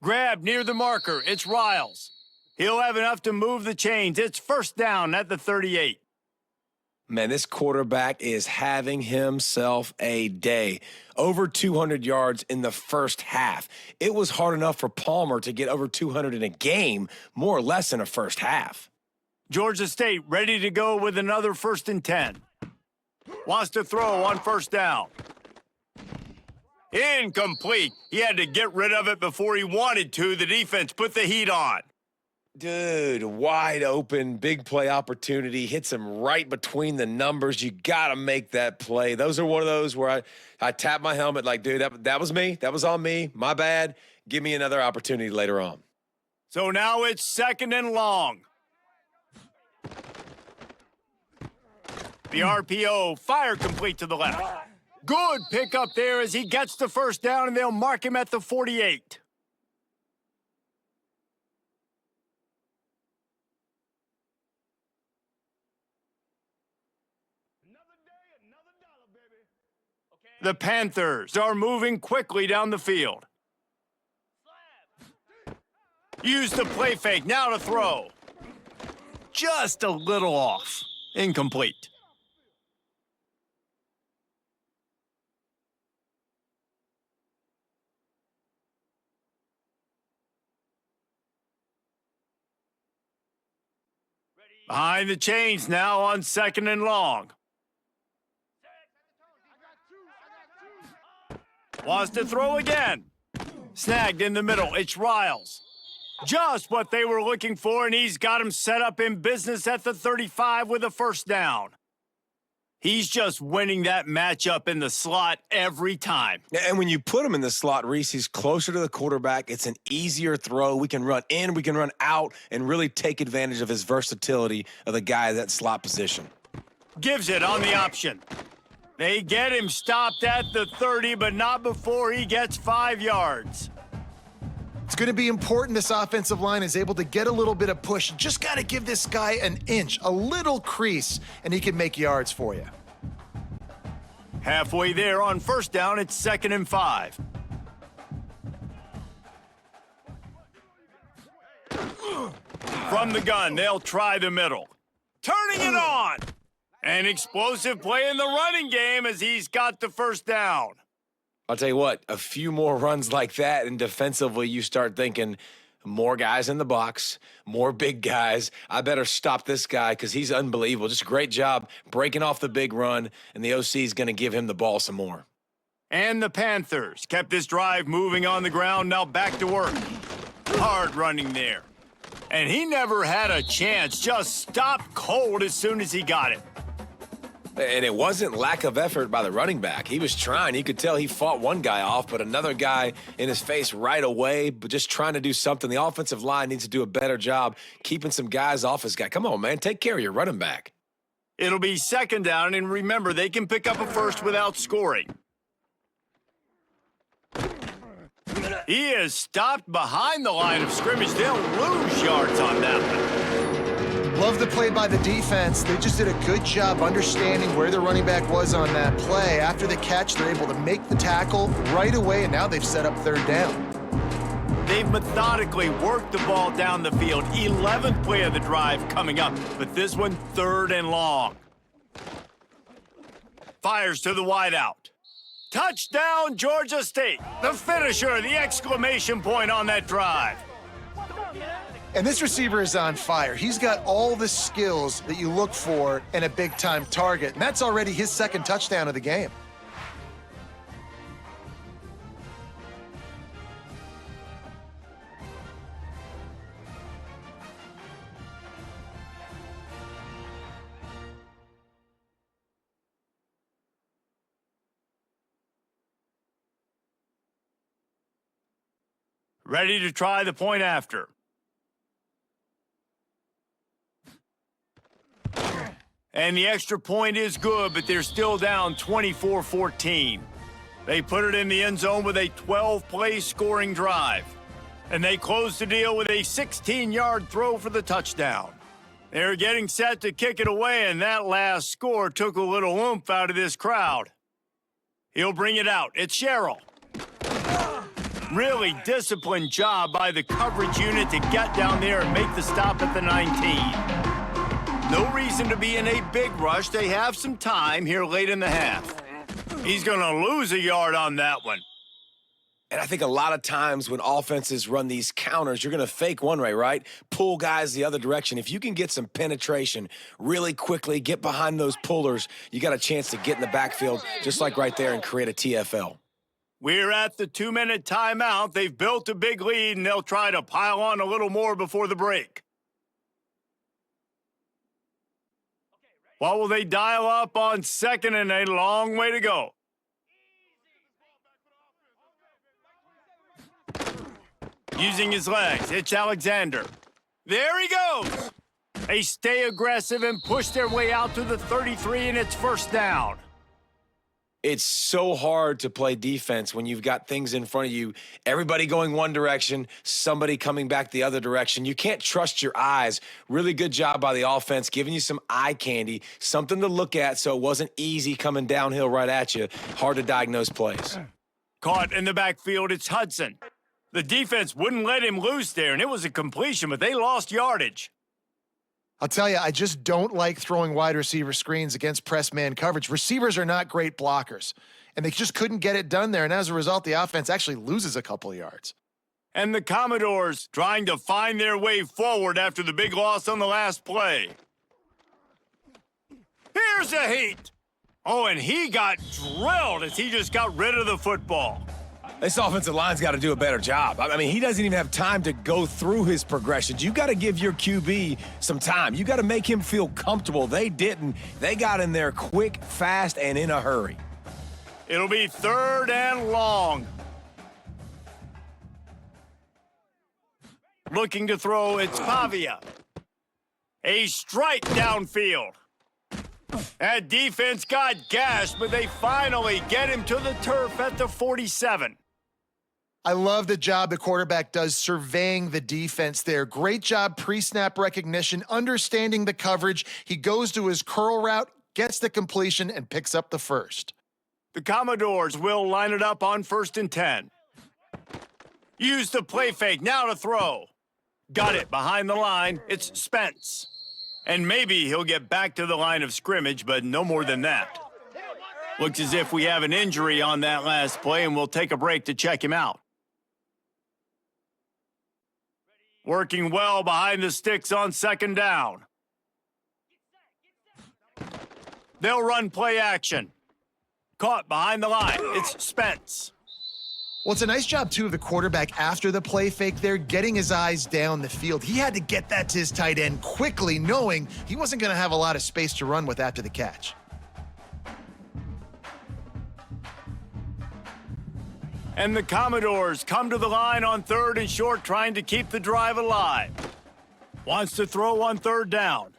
Grab near the marker. It's Riles. He'll have enough to move the chains. It's 1st down at the 38.
Man, this quarterback is having himself a day. Over 200 yards in the first half. It was hard enough for Palmer to get over 200 in a game, more or less in a first half.
Georgia State ready to go with another 1st and 10. Wants to throw on 1st down. Incomplete. He had to get rid of it before he wanted to. The defense put the heat on.
Dude, wide open, big play opportunity, hits him right between the numbers. You got to make that play. Those are one of those where I tap my helmet like, dude, that was me. That was on me. My bad. Give me another opportunity later on.
So now it's 2nd and long. The RPO, fire complete to the left. Good pickup there as he gets the 1st down, and they'll mark him at the 48. The Panthers are moving quickly down the field. Use the play fake, now to throw. Just a little off. Incomplete. Behind the chains now on 2nd and long. Wants to throw again. Snagged in the middle. It's Riles. Just what they were looking for, and he's got him set up in business at the 35 with a 1st down. He's just winning that matchup in the slot every time.
And when you put him in the slot, Reese, he's closer to the quarterback. It's an easier throw. We can run in, we can run out, and really take advantage of his versatility of the guy at that slot position.
Gives it on the option. They get him stopped at the 30, but not before he gets 5 yards.
It's going to be important this offensive line is able to get a little bit of push. Just got to give this guy an inch, a little crease, and he can make yards for you.
Halfway there on first down, it's 2nd and 5. From the gun, they'll try the middle. Turning it on! An explosive play in the running game as he's got the first down.
I'll tell you what, a few more runs like that, and defensively you start thinking, more guys in the box, more big guys. I better stop this guy because he's unbelievable. Just a great job breaking off the big run, and the OC is going to give him the ball some more.
And the Panthers kept this drive moving on the ground, now back to work. Hard running there. And he never had a chance, just stopped cold as soon as he got it.
And it wasn't lack of effort by the running back. He was trying. You could tell he fought one guy off, but another guy in his face right away, but just trying to do something. The offensive line needs to do a better job keeping some guys off his guy. Come on, man. Take care of your running back.
It'll be 2nd down, and remember, they can pick up a first without scoring. He is stopped behind the line of scrimmage. They'll lose yards on that one.
Love the play by the defense. They just did a good job understanding where the running back was on that play. After the catch, they're able to make the tackle right away, and now they've set up 3rd down.
They've methodically worked the ball down the field. 11th play of the drive coming up, but this one 3rd and long. Fires to the wideout. Touchdown, Georgia State. The finisher, the exclamation point on that drive.
And this receiver is on fire. He's got all the skills that you look for in a big-time target, and that's already his 2nd touchdown of the game.
Ready to try the point after. And the extra point is good, but they're still down 24-14. They put it in the end zone with a 12-play scoring drive. And they close the deal with a 16-yard throw for the touchdown. They're getting set to kick it away, and that last score took a little oomph out of this crowd. He'll bring it out. It's Sherrill. Really disciplined job by the coverage unit to get down there and make the stop at the 19. No reason to be in a big rush. They have some time here late in the half. He's going to lose a yard on that one.
And I think a lot of times when offenses run these counters, you're going to fake one way, right? Pull guys the other direction. If you can get some penetration really quickly, get behind those pullers, you got a chance to get in the backfield just like right there and create a TFL.
We're at the 2-minute timeout. They've built a big lead, and they'll try to pile on a little more before the break. What will they dial up on 2nd and a long way to go? Using his legs, it's Alexander. There he goes. They stay aggressive and push their way out to the 33, and it's 1st down.
It's so hard to play defense when you've got things in front of you, everybody going one direction, somebody coming back the other direction. You can't trust your eyes. Really good job by the offense, giving you some eye candy, something to look at so it wasn't easy coming downhill right at you. Hard to diagnose plays.
Caught in the backfield, it's Hudson. The defense wouldn't let him loose there, and it was a completion, but they lost yardage.
I'll tell you, I just don't like throwing wide receiver screens against press man coverage. Receivers are not great blockers, and they just couldn't get it done there, and as a result, the offense actually loses a couple of yards.
And the Commodores trying to find their way forward after the big loss on the last play. Here's a heat. Oh, and he got drilled as he just got rid of the football.
This offensive line's got to do a better job. I mean, he doesn't even have time to go through his progressions. You got to give your QB some time. You got to make him feel comfortable. They didn't. They got in there quick, fast, and in a hurry.
It'll be 3rd and long. Looking to throw, it's Pavia. A strike downfield. That defense got gashed, but they finally get him to the turf at the 47.
I love the job the quarterback does surveying the defense there. Great job pre-snap recognition, understanding the coverage. He goes to his curl route, gets the completion, and picks up the first.
The Commodores will line it up on 1st and 10. Use the play fake, now to throw. Got it behind the line, it's Spence. And maybe he'll get back to the line of scrimmage, but no more than that. Looks as if we have an injury on that last play, and we'll take a break to check him out. Working well behind the sticks on 2nd down. They'll run play action. Caught behind the line. It's Spence.
Well, it's a nice job, too, of the quarterback after the play fake there, getting his eyes down the field. He had to get that to his tight end quickly, knowing he wasn't going to have a lot of space to run with after the catch.
And the Commodores come to the line on 3rd and short, trying to keep the drive alive. Wants to throw on 3rd down.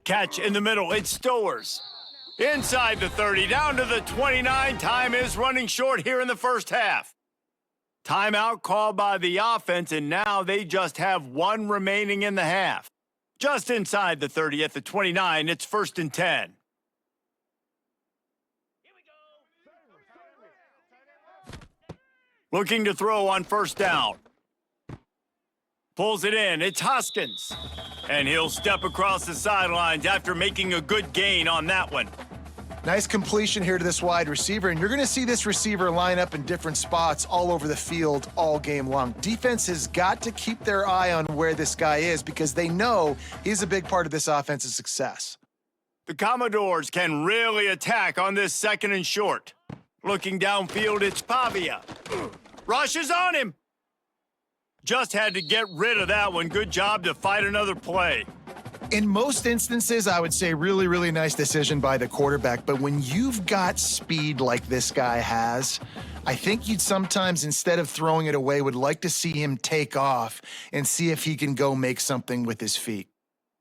Catch in the middle, it's Stowers. Inside the 30, down to the 29. Time is running short here in the first half. Timeout called by the offense, and now they just have 1 remaining in the half. Just inside the 30 at the 29, it's 1st and 10. Looking to throw on 1st down. Pulls it in, it's Hoskins. And he'll step across the sidelines after making a good gain on that one.
Nice completion here to this wide receiver, and you're going to see this receiver line up in different spots all over the field all game long. Defense has got to keep their eye on where this guy is because they know he's a big part of this offense's success.
The Commodores can really attack on this 2nd and short. Looking downfield, it's Pavia. Rushes on him. Just had to get rid of that one. Good job to fight another play.
In most instances, I would say really, really nice decision by the quarterback. But when you've got speed like this guy has, I think you'd sometimes, instead of throwing it away, would like to see him take off and see if he can go make something with his feet.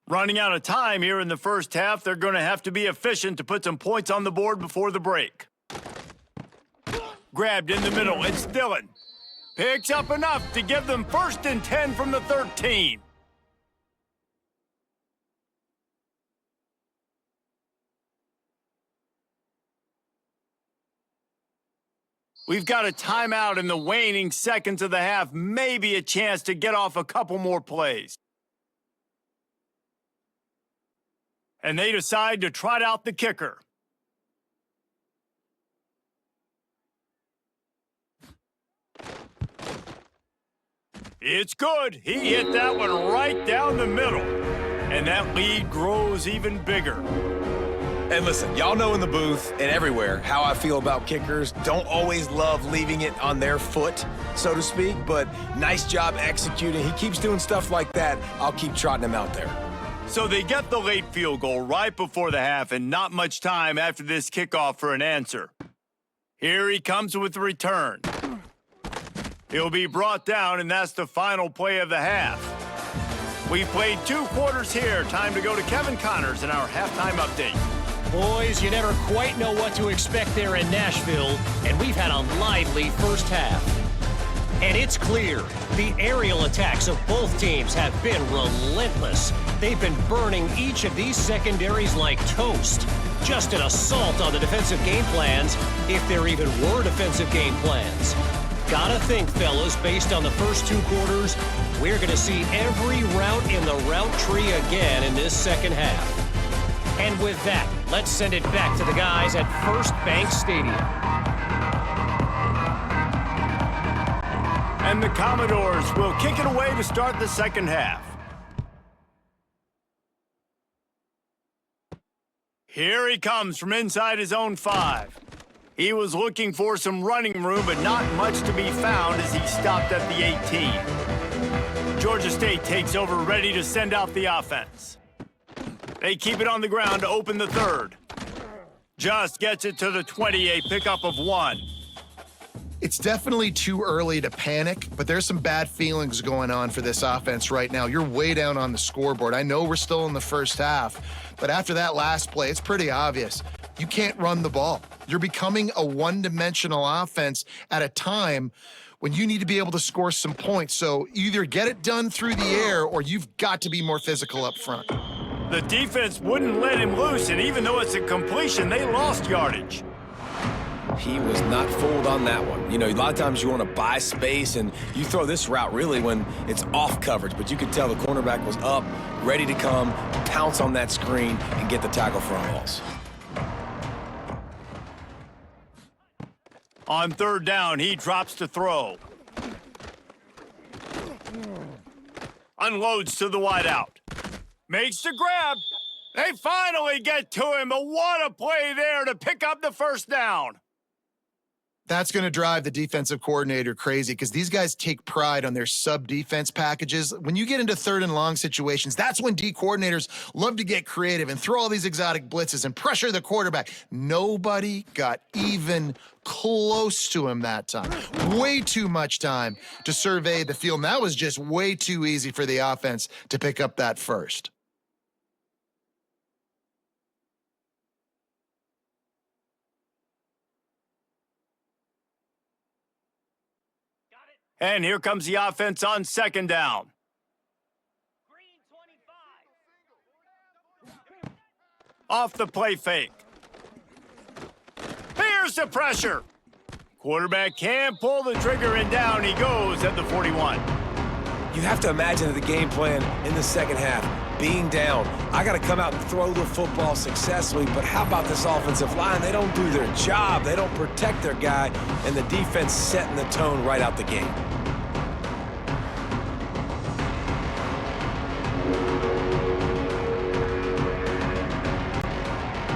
Running out of time here in the first half, they're going to have to be efficient to put some points on the board before the break. Grabbed in the middle, it's Dillon. Picks up enough to give them 1st and 10 from the 13. We've got a timeout in the waning seconds of the half, maybe a chance to get off a couple more plays. And they decide to trot out the kicker. It's good. He hit that one right down the middle. And that lead grows even bigger.
And listen, y'all know in the booth and everywhere how I feel about kickers. Don't always love leaving it on their foot, so to speak, but nice job executing. He keeps doing stuff like that. I'll keep trotting him out there.
So they get the late field goal right before the half and not much time after this kickoff for an answer. Here he comes with the return. He'll be brought down, and that's the final play of the half. We've played 2 quarters here. Time to go to Kevin Connors in our halftime update.
Boys, you never quite know what to expect there in Nashville, and we've had a lively first half. And it's clear, the aerial attacks of both teams have been relentless. They've been burning each of these secondaries like toast. Just an assault on the defensive game plans, if there even were defensive game plans. Gotta think, fellas, based on the first 2 quarters, we're going to see every route in the route tree again in this second half. And with that, let's send it back to the guys at First Bank Stadium.
And the Commodores will kick it away to start the second half. Here he comes from inside his own 5. He was looking for some running room, but not much to be found as he stopped at the 18. Georgia State takes over, ready to send out the offense. They keep it on the ground to open the third. Just gets it to the 20, a pickup of 1.
It's definitely too early to panic, but there's some bad feelings going on for this offense right now. You're way down on the scoreboard. I know we're still in the first half, but after that last play, it's pretty obvious. You can't run the ball. You're becoming a one-dimensional offense at a time when you need to be able to score some points. So either get it done through the air or you've got to be more physical up front.
The defense wouldn't let him loose, and even though it's a completion, they lost yardage.
He was not fooled on that one. You know, a lot of times you want to buy space, and you throw this route really when it's off coverage, but you could tell the cornerback was up, ready to come, pounce on that screen, and get the tackle for a loss.
On third down, he drops to throw. Unloads to the wideout. Makes the grab. They finally get to him, but what a play there to pick up the first down.
That's going to drive the defensive coordinator crazy because these guys take pride on their sub-defense packages. When you get into third and long situations, that's when D coordinators love to get creative and throw all these exotic blitzes and pressure the quarterback. Nobody got even close to him that time. Way too much time to survey the field. And that was just way too easy for the offense to pick up that first.
And here comes the offense on second down. Off the play fake. Here's the pressure. Quarterback can't pull the trigger, and down he goes at the 41.
You have to imagine the game plan in the second half. Being down, I got to come out and throw the football successfully, but how about this offensive line? They don't do their job. They don't protect their guy, and the defense setting the tone right out the game.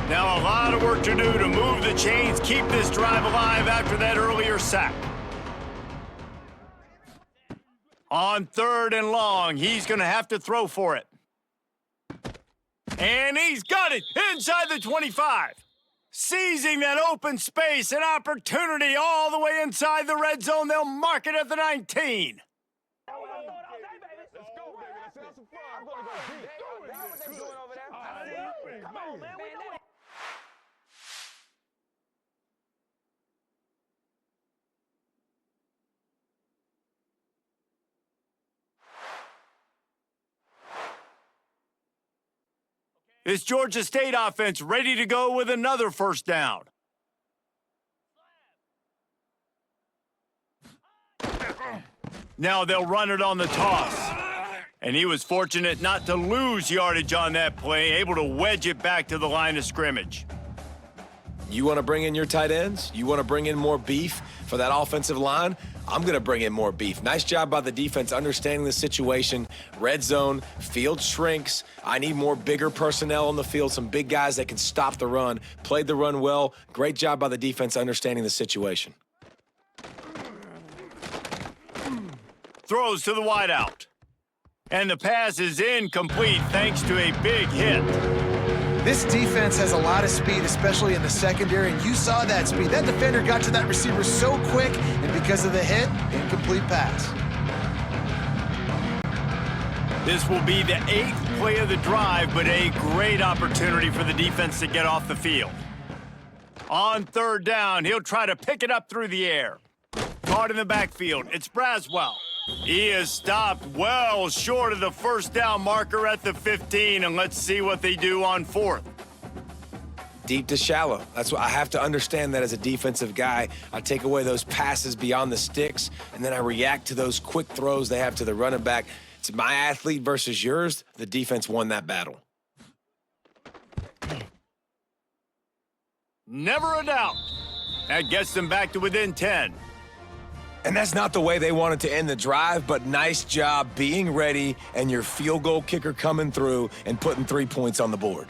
Now a lot of work to do to move the chains, keep this drive alive after that earlier sack. On third and long, he's going to have to throw for it. And he's got it inside the 25. Seizing that open space and opportunity all the way inside the red zone. They'll mark it at the 19. This Georgia State offense ready to go with another first down. Now they'll run it on the toss. And he was fortunate not to lose yardage on that play, able to wedge it back to the line of scrimmage.
You want to bring in your tight ends? You want to bring in more beef for that offensive line? I'm going to bring in more beef. Nice job by the defense understanding the situation. Red zone, field shrinks. I need more bigger personnel on the field, some big guys that can stop the run. Played the run well. Great job by the defense understanding the situation.
Throws to the wideout. And the pass is incomplete thanks to a big hit.
This defense has a lot of speed, especially in the secondary, and you saw that speed. That defender got to that receiver so quick, and because of the hit, incomplete pass.
This will be the 8th play of the drive, but a great opportunity for the defense to get off the field. On third down, he'll try to pick it up through the air. Caught in the backfield, it's Braswell. He is stopped well short of the first down marker at the 15, and let's see what they do on fourth.
Deep to shallow. That's what I have to understand that as a defensive guy. I take away those passes beyond the sticks, and then I react to those quick throws they have to the running back. It's my athlete versus yours. The defense won that battle.
Never a doubt. That gets them back to within 10.
And that's not the way they wanted to end the drive, but nice job being ready and your field goal kicker coming through and putting 3 points on the board.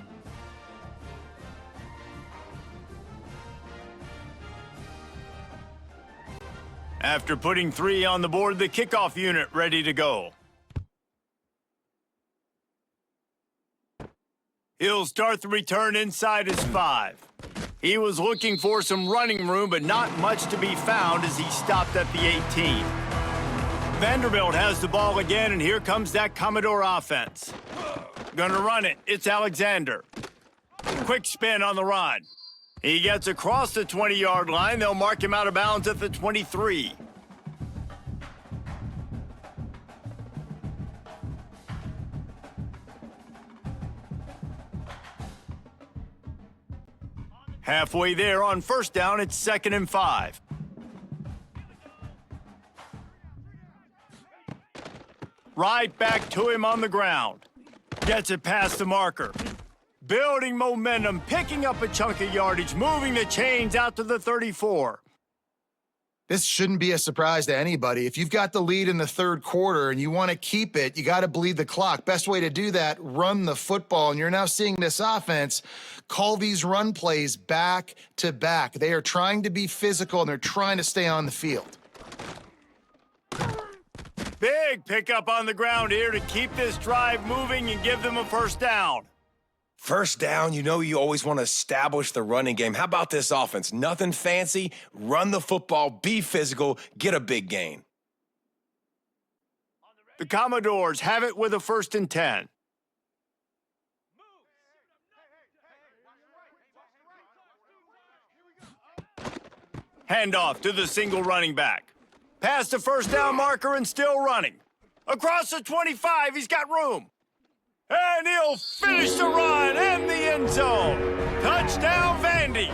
After putting 3 on the board, the kickoff unit ready to go. He'll start the return inside his 5. He was looking for some running room, but not much to be found as he stopped at the 18. Vanderbilt has the ball again, and here comes that Commodore offense. Gonna run it. It's Alexander. Quick spin on the run. He gets across the 20-yard line. They'll mark him out of bounds at the 23. Halfway there on first down, it's 2nd and 5. Right back to him on the ground. Gets it past the marker. Building momentum, picking up a chunk of yardage, moving the chains out to the 34.
This shouldn't be a surprise to anybody. If you've got the lead in the third quarter and you want to keep it, you got to bleed the clock. Best way to do that, run the football. And you're now seeing this offense call these run plays back to back. They are trying to be physical, and they're trying to stay on the field.
Big pickup on the ground here to keep this drive moving and give them a first down.
First down, you know you always want to establish the running game. How about this offense? Nothing fancy. Run the football, be physical, get a big gain.
The Commodores have it with a 1st and 10. Handoff to the single running back. Past the first down marker and still running. Across the 25, he's got room. And he'll finish the run in the end zone. Touchdown, Vandy.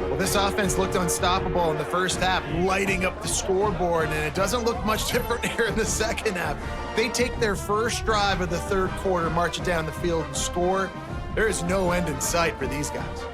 Well, this offense looked unstoppable in the first half, lighting up the scoreboard, and it doesn't look much different here in the second half. They take their first drive of the third quarter, march it down the field, and score. There is no end in sight for these guys.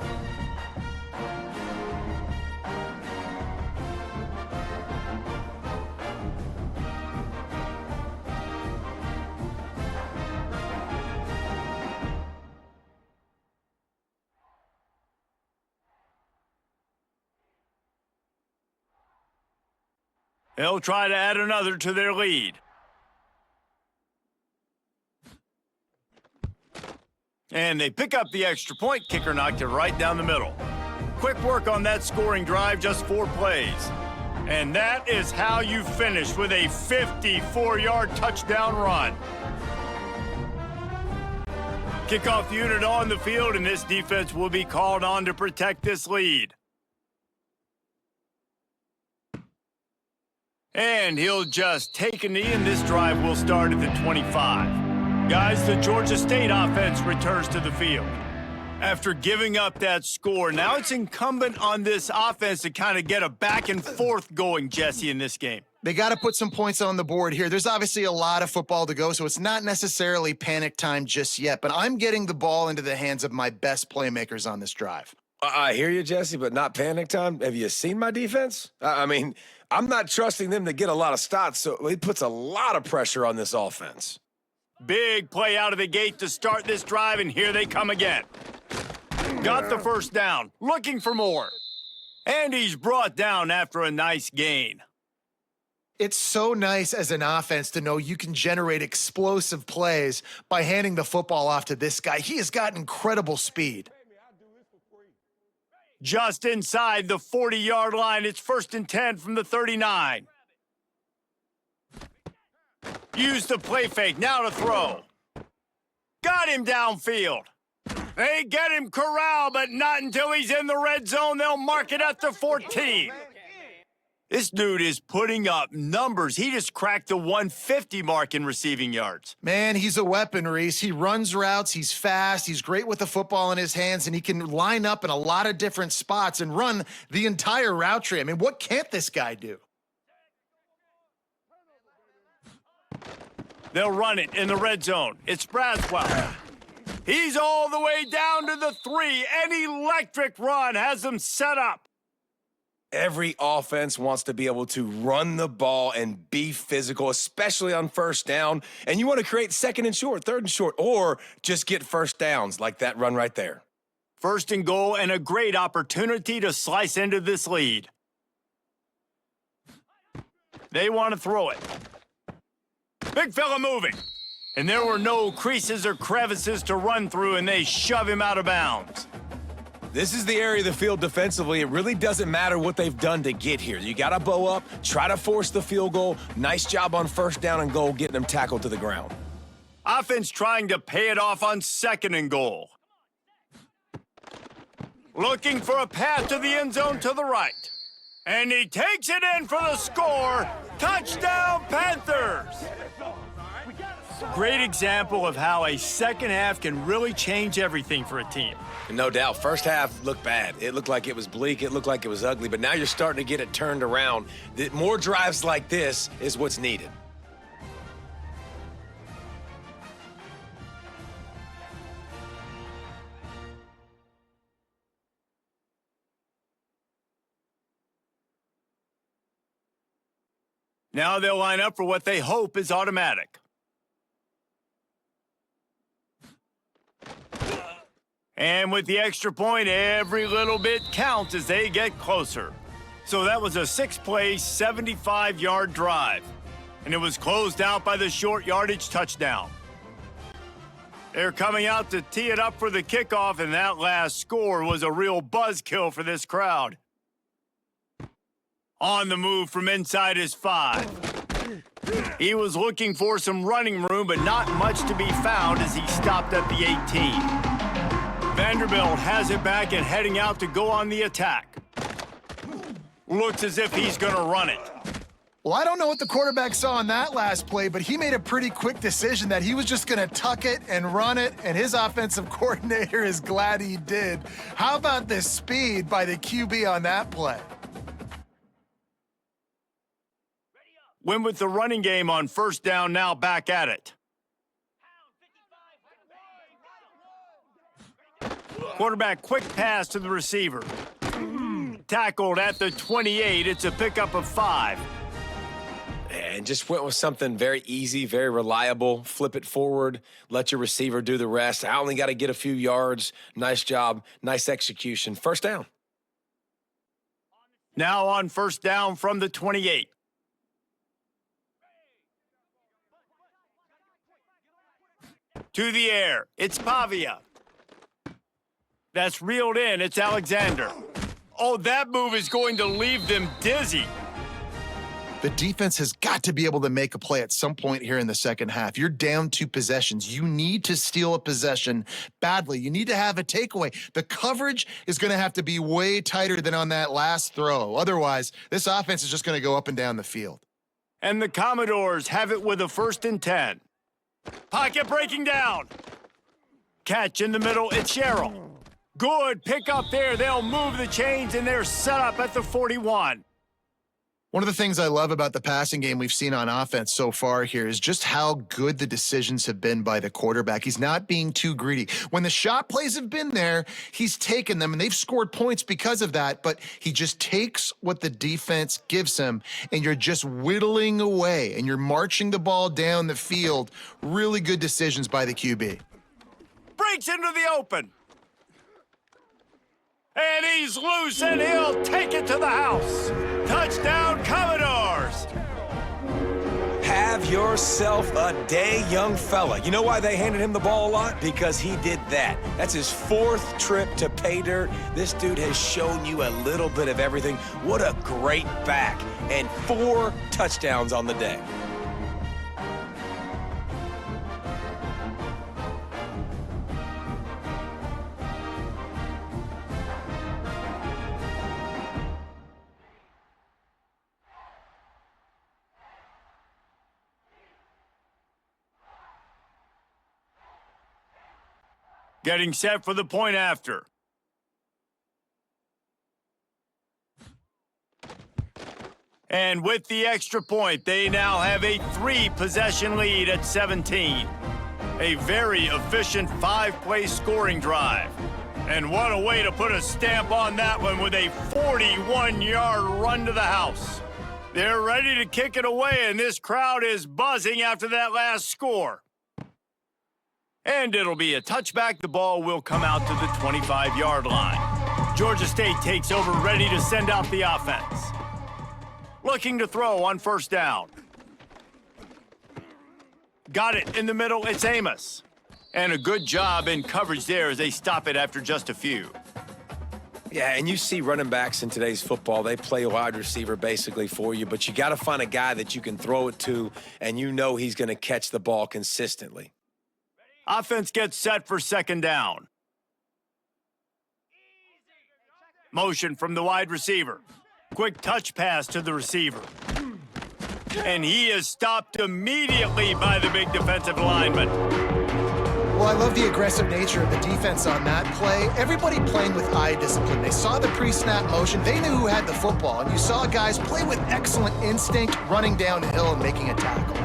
They'll try to add another to their lead. And they pick up the extra point. Kicker knocked it right down the middle. Quick work on that scoring drive, just 4 plays. And that is how you finish with a 54-yard touchdown run. Kickoff unit on the field, and this defense will be called on to protect this lead. And he'll just take a knee, and this drive will start at the 25. Guys, the Georgia State offense returns to the field. After giving up that score, now it's incumbent on this offense to kind of get a back and forth going, Jesse, in this game.
They got to put some points on the board here. There's obviously a lot of football to go, so it's not necessarily panic time just yet, but I'm getting the ball into the hands of my best playmakers on this drive.
I hear you, Jesse, but not panic time. Have you seen my defense? I mean, I'm not trusting them to get a lot of stops, so it puts a lot of pressure on this offense.
Big play out of the gate to start this drive, and here they come again. Got the first down, looking for more. And he's brought down after a nice gain.
It's so nice as an offense to know you can generate explosive plays by handing the football off to this guy. He has got incredible speed.
Just inside the 40-yard line, it's 1st and 10 from the 39. Use the play fake, now to throw. Got him downfield. They get him corralled, but not until he's in the red zone. They'll mark it at the 14. This dude is putting up numbers. He just cracked the 150 mark in receiving yards.
Man, he's a weapon, Reese. He runs routes, he's fast, he's great with the football in his hands, and he can line up in a lot of different spots and run the entire route tree. I mean, what can't this guy do?
They'll run it in the red zone. It's Braswell. He's all the way down to the 3. An electric run has them set up.
Every offense wants to be able to run the ball and be physical, especially on first down. And you want to create 2nd and short, 3rd and short, or just get first downs like that run right there.
1st and goal, and a great opportunity to slice into this lead. They want to throw it. Big fella moving. And there were no creases or crevices to run through, and they shove him out of bounds.
This is the area of the field defensively. It really doesn't matter what they've done to get here. You got to bow up, try to force the field goal. Nice job on first down and goal, getting them tackled to the ground.
Offense trying to pay it off on 2nd and goal. Looking for a path to the end zone to the right. And he takes it in for the score. Touchdown, Panthers! Great example of how a second half can really change everything for a team.
No doubt. First half looked bad. It looked like it was bleak. It looked like it was ugly. But now you're starting to get it turned around. More drives like this is what's needed.
Now they'll line up for what they hope is automatic. And with the extra point, every little bit counts as they get closer. So that was a 6-play, 75-yard drive. And it was closed out by the short yardage touchdown. They're coming out to tee it up for the kickoff, and that last score was a real buzzkill for this crowd. On the move from inside his 5. He was looking for some running room, but not much to be found as he stopped at the 18. Vanderbilt has it back and heading out to go on the attack. Looks as if he's going to run it.
Well, I don't know what the quarterback saw on that last play, but he made a pretty quick decision that he was just going to tuck it and run it, and his offensive coordinator is glad he did. How about the speed by the QB on that play?
Went with the running game on first down, now back at it. Quarterback quick pass to the receiver. Tackled at the 28. It's a pickup of 5.
And just went with something very easy, very reliable. Flip it forward, let your receiver do the rest. I only got to get a few yards. Nice job, nice execution. First down.
Now on first down from the 28. To the air. It's Pavia. That's reeled in. It's Alexander. Oh, that move is going to leave them dizzy.
The defense has got to be able to make a play at some point here in the second half. You're down 2 possessions. You need to steal a possession badly. You need to have a takeaway. The coverage is going to have to be way tighter than on that last throw. Otherwise, this offense is just going to go up and down the field.
And the Commodores have it with a 1st and 10. Pocket breaking down. Catch in the middle. It's Sherrill. Good pick up there. They'll move the chains, and they're set up at the 41.
One of the things I love about the passing game we've seen on offense so far here is just how good the decisions have been by the quarterback. He's not being too greedy. When the shot plays have been there, he's taken them, and they've scored points because of that, but he just takes what the defense gives him, and you're just whittling away, and you're marching the ball down the field. Really good decisions by the QB.
Breaks into the open. And he's loose, and he'll take it to the house. Touchdown, Commodores!
Have yourself a day, young fella. You know why they handed him the ball a lot? Because he did that. That's his 4th trip to pay dirt. This dude has shown you a little bit of everything. What a great back. And 4 touchdowns on the day.
Getting set for the point after. And with the extra point, they now have a 3-possession lead at 17. A very efficient 5-play scoring drive. And what a way to put a stamp on that one with a 41-yard run to the house. They're ready to kick it away, and this crowd is buzzing after that last score. And it'll be a touchback. The ball will come out to the 25-yard line. Georgia State takes over, ready to send out the offense. Looking to throw on first down. Got it in the middle, it's Amos. And a good job in coverage there as they stop it after just a few.
Yeah, and you see running backs in today's football, they play a wide receiver basically for you, but you got to find a guy that you can throw it to, and you know he's going to catch the ball consistently.
Offense gets set for second down. Motion from the wide receiver. Quick touch pass to the receiver. And he is stopped immediately by the big defensive lineman.
Well, I love the aggressive nature of the defense on that play. Everybody playing with eye discipline. They saw the pre-snap motion. They knew who had the football. And you saw guys play with excellent instinct, running down the hill and making a tackle.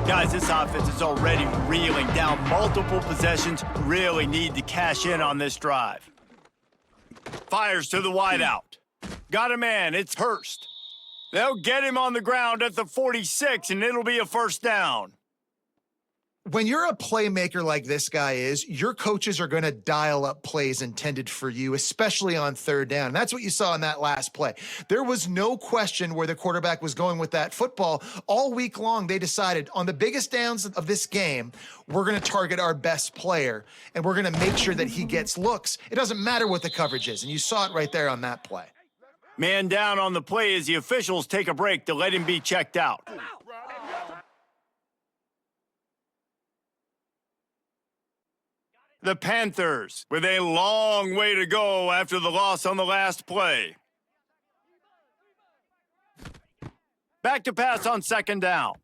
Guys, this offense is already reeling down multiple possessions. Really need to cash in on this drive. Fires to the wideout. Got a man, it's Hurst. They'll get him on the ground at the 46, and it'll be a first down.
When you're a playmaker like this guy is, your coaches are going to dial up plays intended for you, especially on third down. And that's what you saw in that last play. There was no question where the quarterback was going with that football. All week long, they decided on the biggest downs of this game, we're going to target our best player, and we're going to make sure that he gets looks. It doesn't matter what the coverage is, and you saw it right there on that play.
Man down on the play as the officials take a break to let him be checked out. The Panthers with a long way to go after the loss on the last play. Back to pass on second down.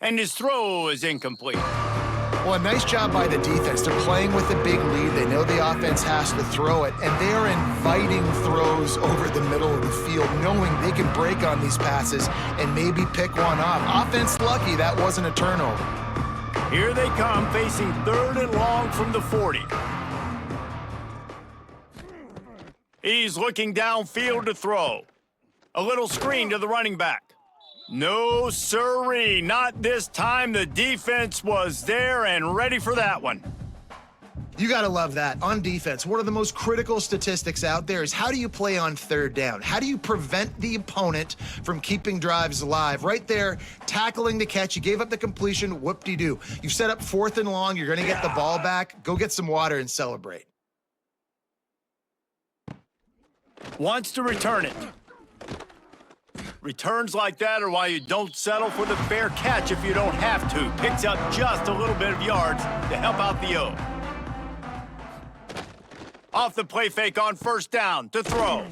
And his throw is incomplete.
Well, a nice job by the defense. They're playing with a big lead. They know the offense has to throw it, and they are inviting throws over the middle of the field, knowing they can break on these passes and maybe pick one off. Offense lucky that wasn't a turnover.
Here they come, facing third and long from the 40. He's looking downfield to throw. A little screen to the running back. No sirree, not this time. The defense was there and ready for that one.
You got to love that. On defense, one of the most critical statistics out there is how do you play on third down? How do you prevent the opponent from keeping drives alive? Right there, tackling the catch. You gave up the completion, whoop-de-doo. You've set up fourth and long. You're going to get the ball back. Go get some water and celebrate.
Wants to return it. Returns like that are why you don't settle for the fair catch if you don't have to. Picks up just a little bit of yards to help out the O. Off the play fake on first down to throw.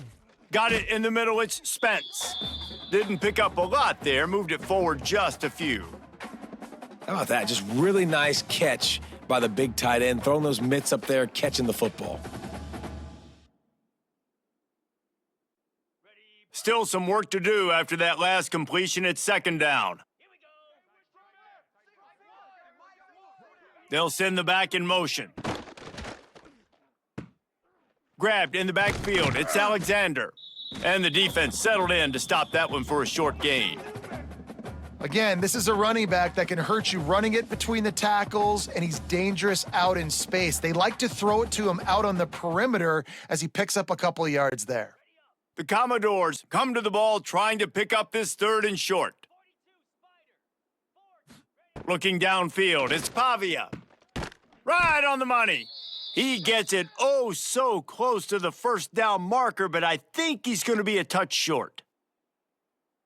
Got it in the middle, it's Spence. Didn't pick up a lot there, moved it forward just a few.
How about that? Just really nice catch by the big tight end, throwing those mitts up there, catching the football.
Still some work to do after that last completion at second down. They'll send the back in motion. Grabbed in the backfield, it's Alexander. And the defense settled in to stop that one for a short gain.
Again, this is a running back that can hurt you running it between the tackles, and he's dangerous out in space. They like to throw it to him out on the perimeter as he picks up a couple of yards there.
The Commodores come to the ball trying to pick up this third and short. Looking downfield, it's Pavia. Right on the money. He gets it oh so close to the first down marker, but I think he's going to be a touch short.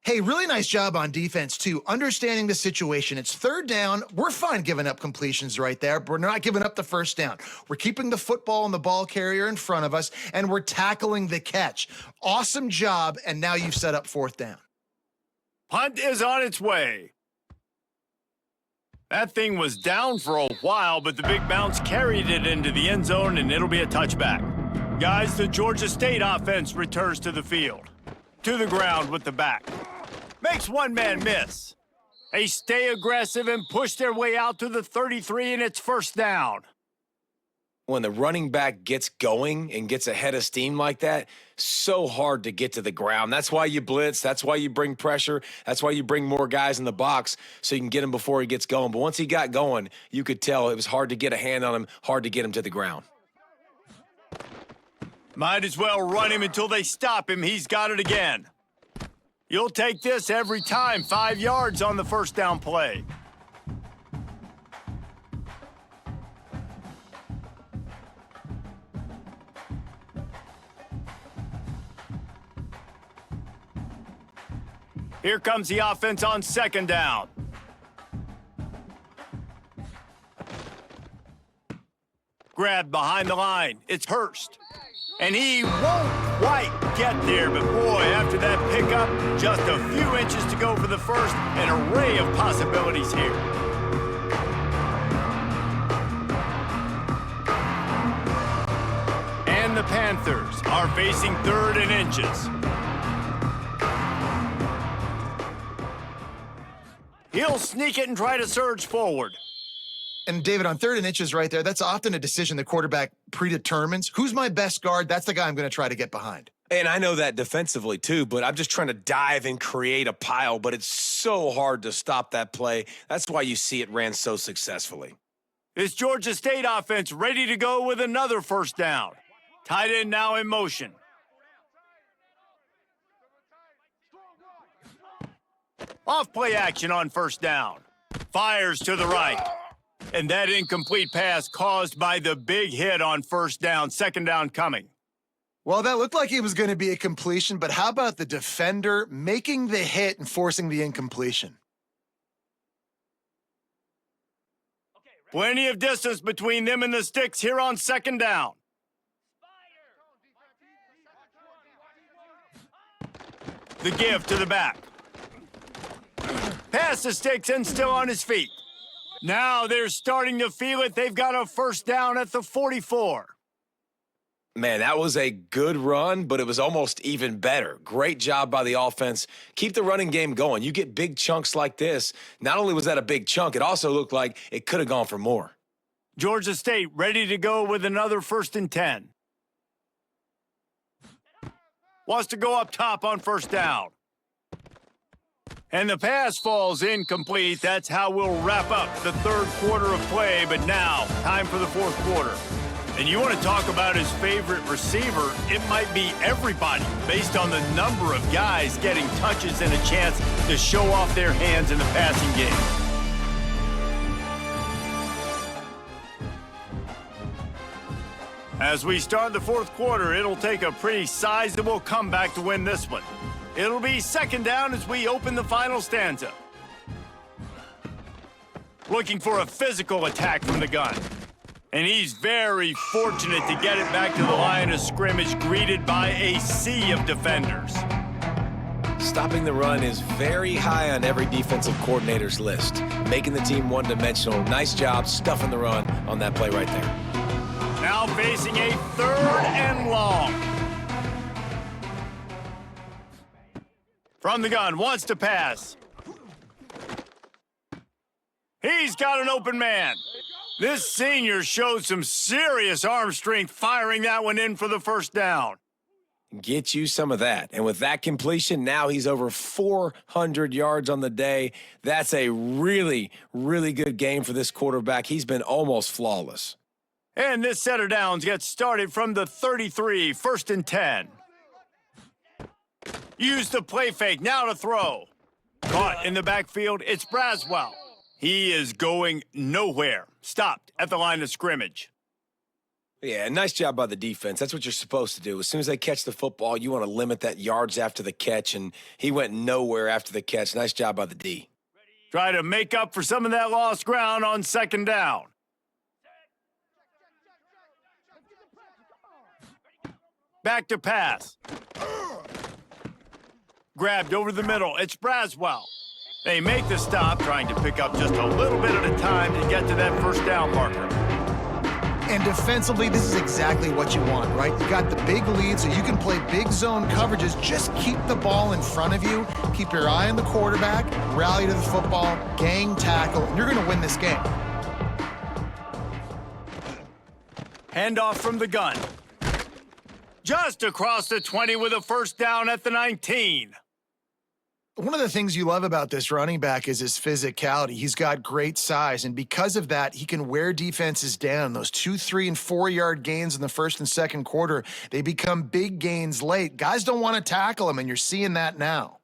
Hey, really nice job on defense, too, understanding the situation. It's third down. We're fine giving up completions right there, but we're not giving up the first down. We're keeping the football and the ball carrier in front of us, and we're tackling the catch. Awesome job, and now you've set up fourth down.
Punt is on its way. That thing was down for a while, but the big bounce carried it into the end zone, and it'll be a touchback. Guys, the Georgia State offense returns to the field. To the ground with the back. Makes one man miss. They stay aggressive and push their way out to the 33, and it's first down.
When the running back gets going and gets ahead of steam like that, so hard to get to the ground. That's why you blitz. That's why you bring pressure. That's why you bring more guys in the box so you can get him before he gets going. But once he got going, you could tell it was hard to get a hand on him, hard to get him to the ground.
Might as well run him until they stop him. He's got it again. You'll take this every time. 5 yards on the first down play. Here comes the offense on second down. Grabbed behind the line. It's Hurst. And he won't quite get there, but boy, after that pickup, just a few inches to go for the first, an array of possibilities here. And the Panthers are facing 3rd and inches. He'll sneak it and try to surge forward.
And David, on 3rd and inches right there, that's often a decision the quarterback predetermines. Who's my best guard? That's the guy I'm going to try to get behind.
And I know that defensively too, but I'm just trying to dive and create a pile, but it's so hard to stop that play. That's why you see it ran so successfully.
This Georgia State offense ready to go with another first down. Tight end now in motion. Off play action on first down. Fires to the right. And that incomplete pass caused by the big hit on first down. Second down coming.
Well, that looked like it was going to be a completion, but how about the defender making the hit and forcing the incompletion?
Plenty of distance between them and the sticks here on second down. The give to the back. Past the sticks and still on his feet. Now they're starting to feel it. They've got a first down at the 44.
Man, that was a good run, but it was almost even better. Great job by the offense. Keep the running game going. You get big chunks like this. Not only was that a big chunk, it also looked like it could have gone for more.
Georgia State ready to go with another 1st and 10. Wants to go up top on first down. And the pass falls incomplete. That's how we'll wrap up the 3rd quarter of play. But now, time for the 4th quarter. And you want to talk about his favorite receiver, it might be everybody based on the number of guys getting touches and a chance to show off their hands in the passing game. As we start the 4th quarter, it'll take a pretty sizable comeback to win this one. It'll be second down as we open the final stanza. Looking for a physical attack from the gun. And he's very fortunate to get it back to the line of scrimmage, greeted by a sea of defenders.
Stopping the run is very high on every defensive coordinator's list. Making the team one-dimensional. Nice job stuffing the run on that play right there.
Now facing a 3rd and long. From the gun, wants to pass. He's got an open man. This senior showed some serious arm strength firing that one in for the first down.
Get you some of that. And with that completion, now he's over 400 yards on the day. That's a really, really good game for this quarterback. He's been almost flawless.
And this set of downs gets started from the 33, 1st and 10. Use the play fake, now to throw. Caught in the backfield, it's Braswell. He is going nowhere. Stopped at the line of scrimmage.
Yeah, nice job by the defense. That's what you're supposed to do. As soon as they catch the football, you want to limit that yards after the catch, and he went nowhere after the catch. Nice job by the D.
Try to make up for some of that lost ground on second down. Back to pass. Grabbed over the middle. It's Braswell. They make the stop, trying to pick up just a little bit at a time to get to that first down marker.
And defensively, this is exactly what you want, right? You got the big lead, so you can play big zone coverages. Just keep the ball in front of you. Keep your eye on the quarterback. Rally to the football. Gang tackle. And you're going to win this game.
Handoff from the gun. Just across the 20 with a first down at the 19.
One of the things you love about this running back is his physicality. He's got great size, and because of that, he can wear defenses down. Those 2, 3, and 4 yard gains in the first and second quarter, they become big gains late. Guys don't want to tackle him, and you're seeing that now.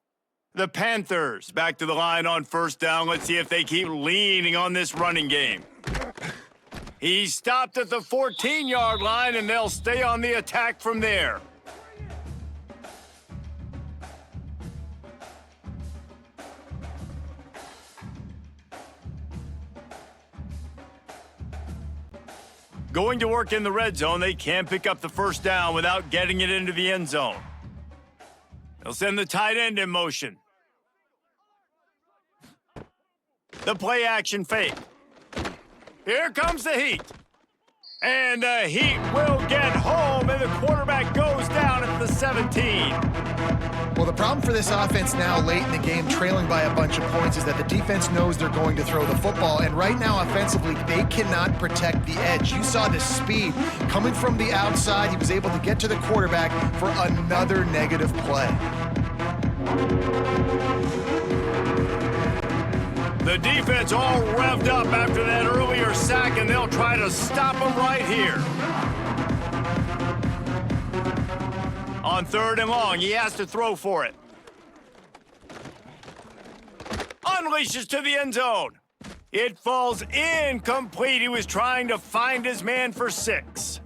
The Panthers back to the line on first down. Let's see if they keep leaning on this running game. He stopped at the 14-yard line, and they'll stay on the attack from there. Going to work in the red zone, they can't pick up the first down without getting it into the end zone. They'll send the tight end in motion. The play action fake. Here comes the heat. And the heat will get home, and the quarterback goes down at the 17.
Well, the problem for this offense now late in the game, trailing by a bunch of points, is that the defense knows they're going to throw the football. And right now, offensively, they cannot protect the edge. You saw the speed coming from the outside. He was able to get to the quarterback for another negative play.
The defense all revved up after that earlier sack, and they'll try to stop him right here. On 3rd and long, he has to throw for it. Unleashes to the end zone. It falls incomplete. He was trying to find his man for 6.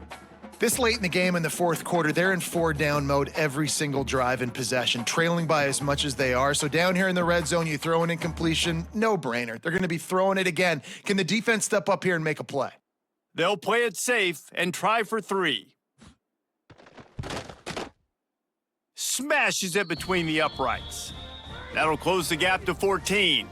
This late in the game in the fourth quarter, they're in 4-down mode every single drive in possession, trailing by as much as they are. So down here in the red zone, you throw an incompletion, no-brainer. They're going to be throwing it again. Can the defense step up here and make a play?
They'll play it safe and try for 3. Smashes it between the uprights. That'll close the gap to 14.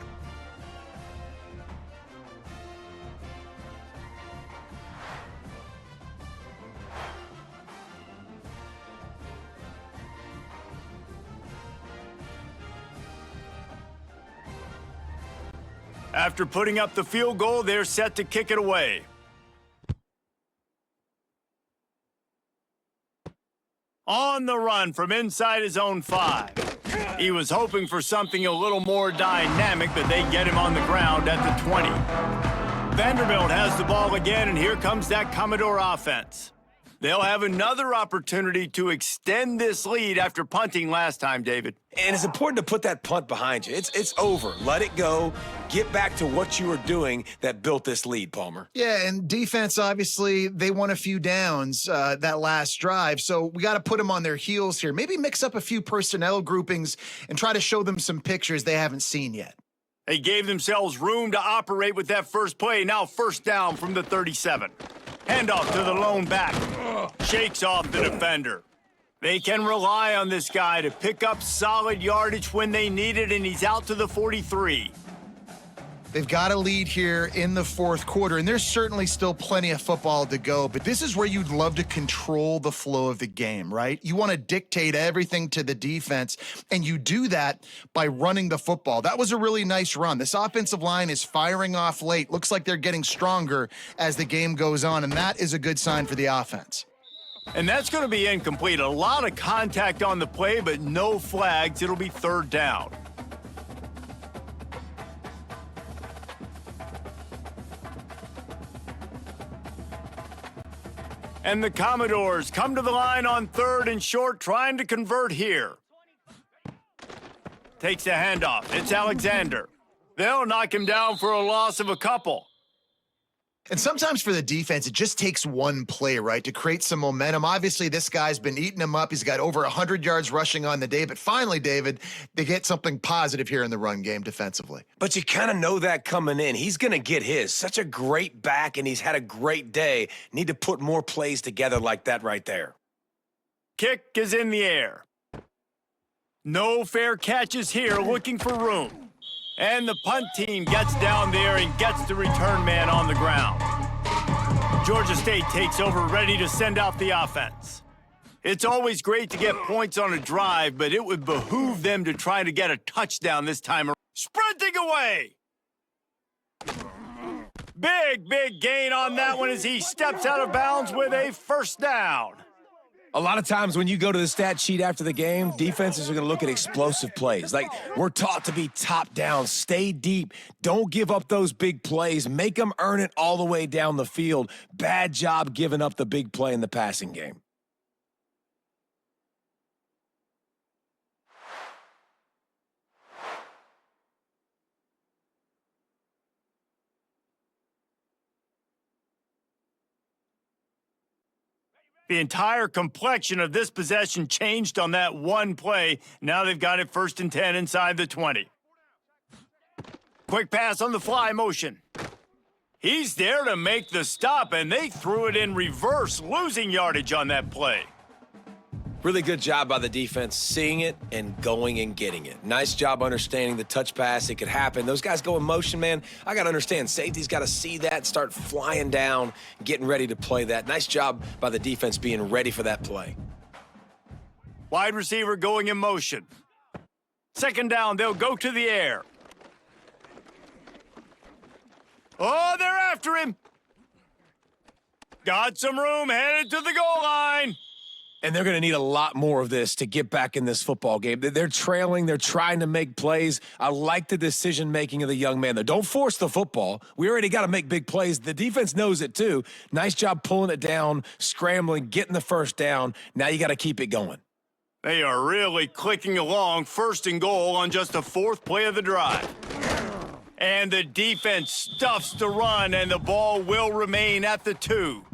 After putting up the field goal, they're set to kick it away. On the run from inside his own 5. He was hoping for something a little more dynamic, but they get him on the ground at the 20. Vanderbillt has the ball again, and here comes that Commodore offense. They'll have another opportunity to extend this lead after punting last time, David.
And it's important to put that punt behind you. It's over. Let it go. Get back to what you were doing that built this lead, Palmer.
Yeah, and defense, obviously, they won a few downs that last drive, so we got to put them on their heels here. Maybe mix up a few personnel groupings and try to show them some pictures they haven't seen yet.
They gave themselves room to operate with that first play. Now first down from the 37. Handoff to the lone back. Shakes off the defender. They can rely on this guy to pick up solid yardage when they need it, and he's out to the 43.
They've got a lead here in the fourth quarter, and there's certainly still plenty of football to go, but this is where you'd love to control the flow of the game, right? You want to dictate everything to the defense, and you do that by running the football. That was a really nice run. This offensive line is firing off late. Looks like they're getting stronger as the game goes on, and that is a good sign for the offense.
And that's going to be incomplete. A lot of contact on the play, but no flags. It'll be 3rd down. And the Commodores come to the line on 3rd and short, trying to convert here. Takes the handoff. It's Alexander. They'll knock him down for a loss of a couple.
And sometimes for the defense, it just takes one play, right, to create some momentum. Obviously, this guy's been eating him up. He's got over 100 yards rushing on the day. But finally, David, they get something positive here in the run game defensively.
But you kind of know that coming in. He's going to get his. Such a great back, and he's had a great day. Need to put more plays together like that right there.
Kick is in the air. No fair catches here, looking for room. And the punt team gets down there and gets the return man on the ground. Georgia State takes over, ready to send out the offense. It's always great to get points on a drive, but it would behoove them to try to get a touchdown this time around. Sprinting away! Big gain on that one as he steps out of bounds with a first down.
A lot of times when you go to the stat sheet after the game, defenses are going to look at explosive plays. Like, we're taught to be top down, stay deep, don't give up those big plays, make them earn it all the way down the field. Bad job giving up the big play in the passing game.
The entire complexion of this possession changed on that one play. Now they've got it 1st and 10 inside the 20. Quick pass on the fly motion. He's there to make the stop, and they threw it in reverse, losing yardage on that play.
Really good job by the defense, seeing it and going and getting it. Nice job understanding the touch pass. It could happen. Those guys go in motion, man. I got to understand. Safety's got to see that, start flying down, getting ready to play that. Nice job by the defense being ready for that play.
Wide receiver going in motion. 2nd down, they'll go to the air. Oh, they're after him. Got some room, headed to the goal line.
And they're going to need a lot more of this to get back in this football game. They're trailing. They're trying to make plays. I like the decision-making of the young man, though. Don't force the football. We already got to make big plays. The defense knows it, too. Nice job pulling it down, scrambling, getting the 1st down. Now you got to keep it going.
They are really clicking along, 1st and goal on just the 4th play of the drive. And the defense stuffs the run, and the ball will remain at the 2.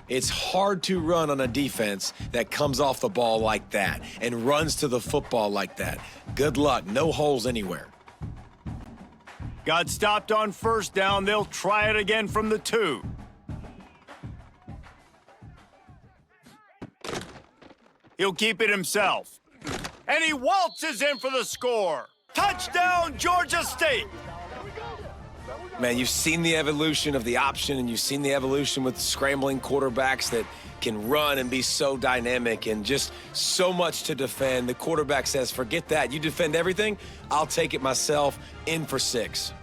It's hard to run on a defense that comes off the ball like that and runs to the football like that. Good luck. No holes anywhere.
Got stopped on 1st down. They'll try it again from the 2. He'll keep it himself. And he waltzes in for the score. Touchdown, Georgia State.
Man, you've seen the evolution of the option, and you've seen the evolution with scrambling quarterbacks that can run and be so dynamic and just so much to defend. The quarterback says, forget that. You defend everything, I'll take it myself. In for 6.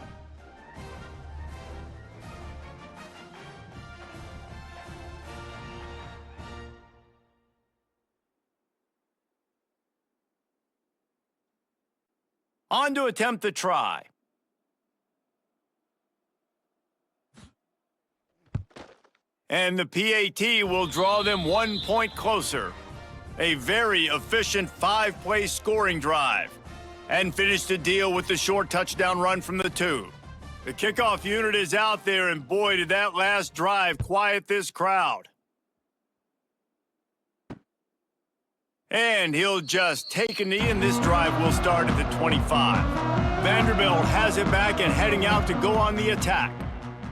On to attempt the try. And the PAT will draw them 1 point closer. A very efficient 5-play scoring drive. And finish the deal with the short touchdown run from the 2. The kickoff unit is out there, and boy, did that last drive quiet this crowd. And he'll just take a knee, and this drive will start at the 25. Vanderbilt has it back and heading out to go on the attack.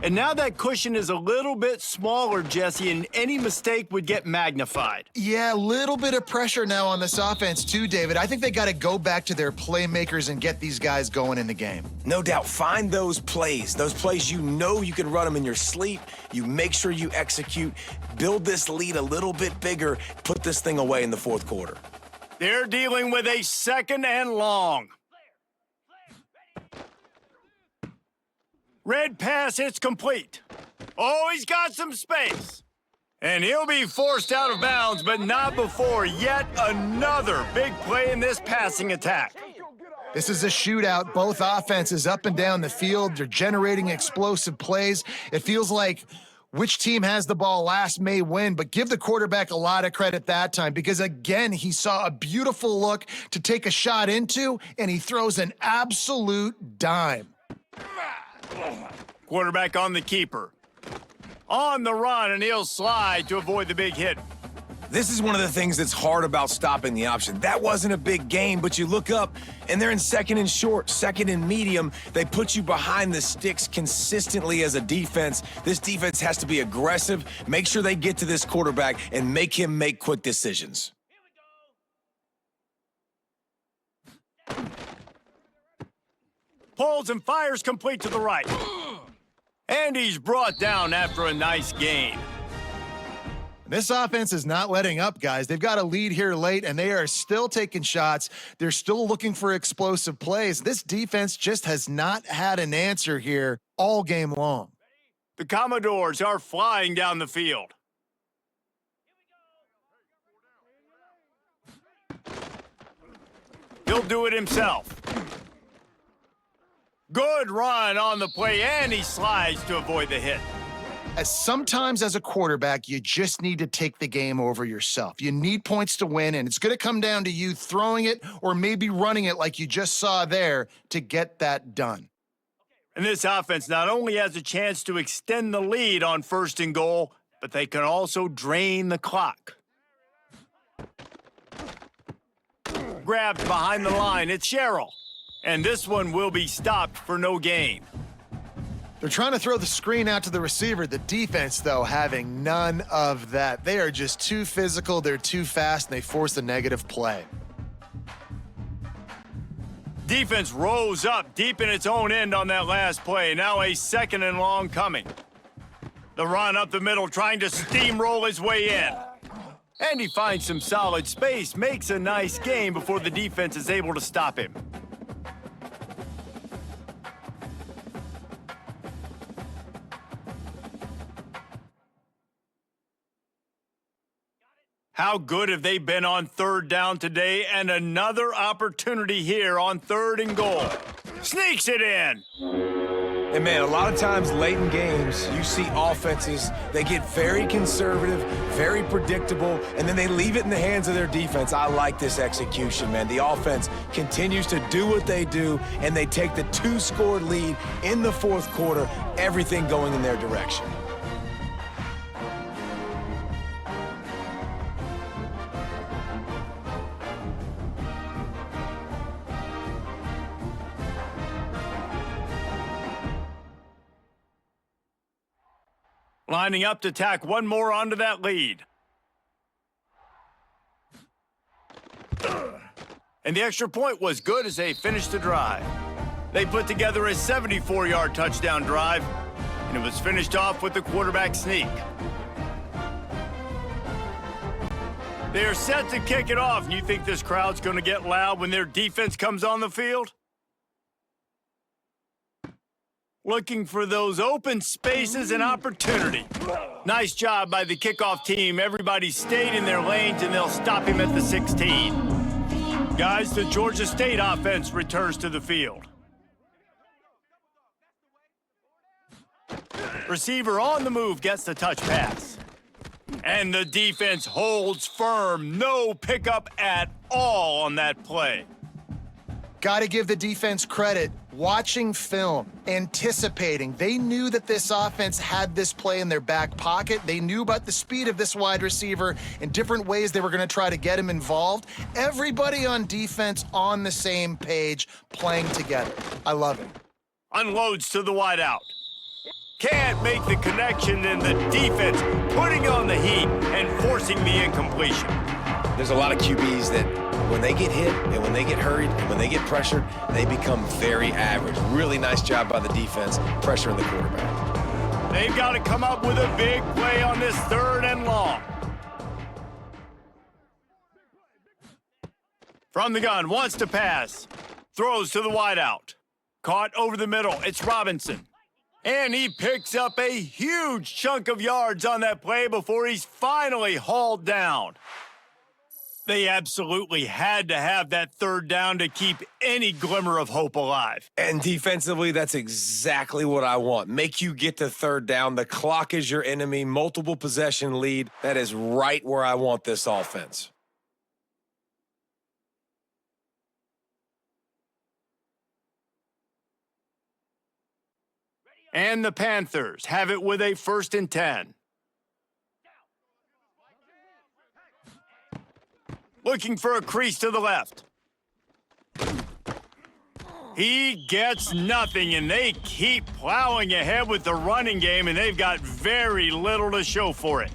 And now that cushion is a little bit smaller, Jesse, and any mistake would get magnified.
Yeah, a little bit of pressure now on this offense too, David. I think they got to go back to their playmakers and get these guys going in the game.
No doubt. Find those plays you know you can run them in your sleep. You make sure you execute. Build this lead a little bit bigger. Put this thing away in the 4th quarter.
They're dealing with a 2nd and long. Red pass, it's complete. Oh, he's got some space. And he'll be forced out of bounds, but not before yet another big play in this passing attack.
This is a shootout. Both offenses up and down the field. They're generating explosive plays. It feels like which team has the ball last may win, but give the quarterback a lot of credit that time because, again, he saw a beautiful look to take a shot into, and he throws an absolute dime.
Quarterback on the keeper. On the run, and he'll slide to avoid the big hit.
This is one of the things that's hard about stopping the option. That wasn't a big game, but you look up, and they're in 2nd and short, 2nd and medium. They put you behind the sticks consistently as a defense. This defense has to be aggressive, make sure they get to this quarterback, and make him make quick decisions.
Pulls and fires complete to the right. And he's brought down after a nice gain.
This offense is not letting up, guys. They've got a lead here late, and they are still taking shots. They're still looking for explosive plays. This defense just has not had an answer here all game long.
The Commodores are flying down the field. He'll do it himself. Good run on the play, and he slides to avoid the hit.
Sometimes as a quarterback, you just need to take the game over yourself. You need points to win, and it's going to come down to you throwing it or maybe running it like you just saw there to get that done.
And this offense not only has a chance to extend the lead on 1st and goal, but they can also drain the clock. Grabbed behind the line, it's Sherrill. And this one will be stopped for no gain.
They're trying to throw the screen out to the receiver. The defense, though, having none of that. They are just too physical, they're too fast, and they force a negative play.
Defense rose up deep in its own end on that last play. Now a 2nd and long coming. The run up the middle, trying to steamroll his way in. And he finds some solid space, makes a nice gain before the defense is able to stop him. How good have they been on 3rd down today? And another opportunity here on 3rd and goal. Sneaks it in.
And man, a lot of times late in games, you see offenses, they get very conservative, very predictable, and then they leave it in the hands of their defense. I like this execution, man. The offense continues to do what they do, and they take the 2-score lead in the 4th quarter, everything going in their direction.
Lining up to tack one more onto that lead. And the extra point was good as they finished the drive. They put together a 74-yard touchdown drive, and it was finished off with the quarterback sneak. They are set to kick it off, and you think this crowd's going to get loud when their defense comes on the field? Looking for those open spaces and opportunity. Nice job by the kickoff team. Everybody stayed in their lanes, and they'll stop him at the 16. Guys, the Georgia State offense returns to the field. Receiver on the move gets the touch pass. And the defense holds firm. No pickup at all on that play.
Got to give the defense credit. Watching film, anticipating. They knew that this offense had this play in their back pocket. They knew about the speed of this wide receiver and different ways they were going to try to get him involved. Everybody on defense on the same page, playing together. I love it.
Unloads to the wideout. Can't make the connection, and the defense putting on the heat and forcing the incompletion.
There's a lot of QBs that when they get hit and when they get hurried and when they get pressured, they become very average. Really nice job by the defense, pressuring the quarterback.
They've got to come up with a big play on this 3rd and long. From the gun, wants to pass. Throws to the wideout. Caught over the middle, it's Robinson. And he picks up a huge chunk of yards on that play before he's finally hauled down. They absolutely had to have that 3rd down to keep any glimmer of hope alive.
And defensively, that's exactly what I want. Make you get to 3rd down. The clock is your enemy. Multiple possession lead. That is right where I want this offense.
And the Panthers have it with a 1st and 10. Looking for a crease to the left. He gets nothing, and they keep plowing ahead with the running game, and they've got very little to show for it.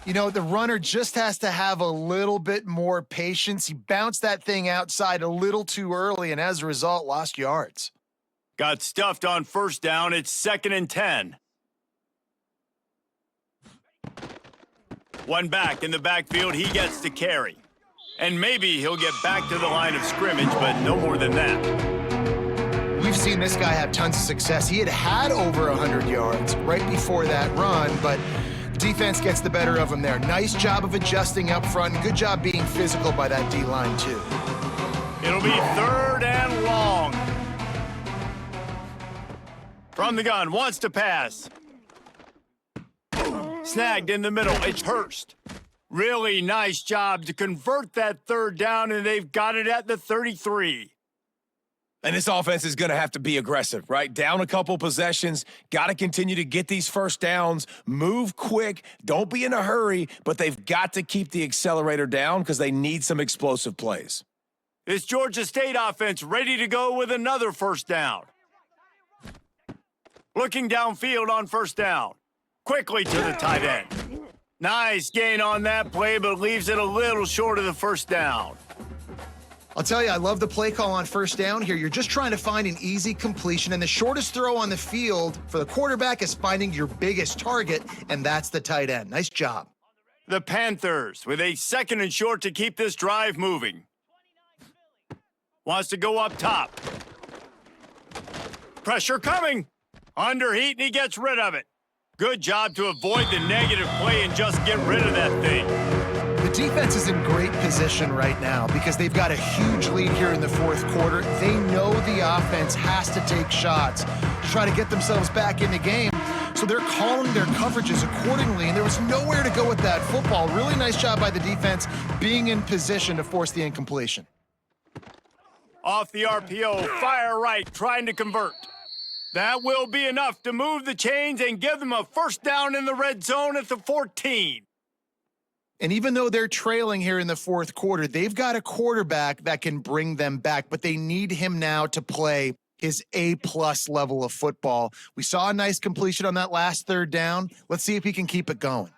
You know, the runner just has to have a little bit more patience. He bounced that thing outside a little too early, and as a result, lost yards.
Got stuffed on 1st down. It's 2nd and 10. One back in the backfield. He gets to carry. And maybe he'll get back to the line of scrimmage, but no more than that.
We've seen this guy have tons of success. He had over 100 yards right before that run, but defense gets the better of him there. Nice job of adjusting up front. Good job being physical by that D-line, too.
It'll be 3rd and long. From the gun, wants to pass. Snagged in the middle, it's Hurst. Really nice job to convert that 3rd down, and they've got it at the 33.
And this offense is going to have to be aggressive, right? Down a couple possessions, got to continue to get these first downs, move quick, don't be in a hurry, but they've got to keep the accelerator down because they need some explosive plays.
This Georgia State offense ready to go with another first down. Looking downfield on first down. Quickly to the tight end. Nice gain on that play, but leaves it a little short of the first down.
I'll tell you, I love the play call on first down here. You're just trying to find an easy completion, and the shortest throw on the field for the quarterback is finding your biggest target, and that's the tight end. Nice job.
The Panthers with a 2nd and short to keep this drive moving. Wants to go up top. Pressure coming. Under heat, and he gets rid of it. Good job to avoid the negative play and just get rid of that thing.
The defense is in great position right now because they've got a huge lead here in the 4th quarter. They know the offense has to take shots to try to get themselves back in the game. So they're calling their coverages accordingly, and there was nowhere to go with that football. Really nice job by the defense being in position to force the incompletion.
Off the RPO, fire right, trying to convert. That will be enough to move the chains and give them a first down in the red zone at the 14.
And even though they're trailing here in the 4th quarter, they've got a quarterback that can bring them back, but they need him now to play his A-plus level of football. We saw a nice completion on that last 3rd down. Let's see if he can keep it going.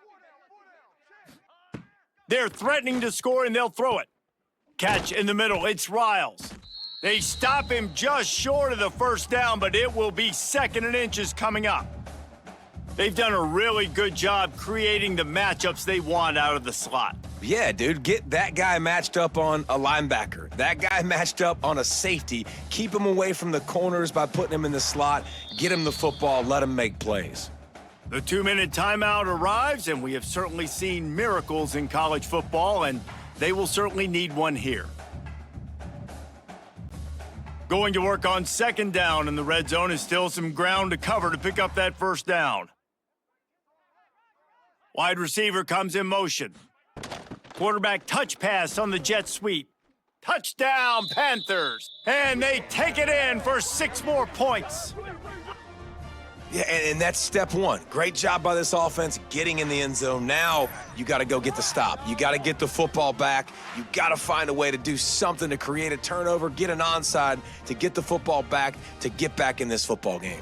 They're threatening to score, and they'll throw it. Catch in the middle. It's Riles. They stop him just short of the first down, but it will be 2nd and inches coming up. They've done a really good job creating the matchups they want out of the slot.
Yeah, dude, get that guy matched up on a linebacker. That guy matched up on a safety. Keep him away from the corners by putting him in the slot. Get him the football. Let him make plays.
The 2-minute timeout arrives, and we have certainly seen miracles in college football, and they will certainly need one here. Going to work on 2nd down in the red zone is still some ground to cover to pick up that first down. Wide receiver comes in motion. Quarterback touch pass on the jet sweep. Touchdown, Panthers. And they take it in for 6 more points.
Yeah, and that's step 1. Great job by this offense getting in the end zone. Now you got to go get the stop. You got to get the football back. You got to find a way to do something to create a turnover, get an onside, to get the football back, to get back in this football game.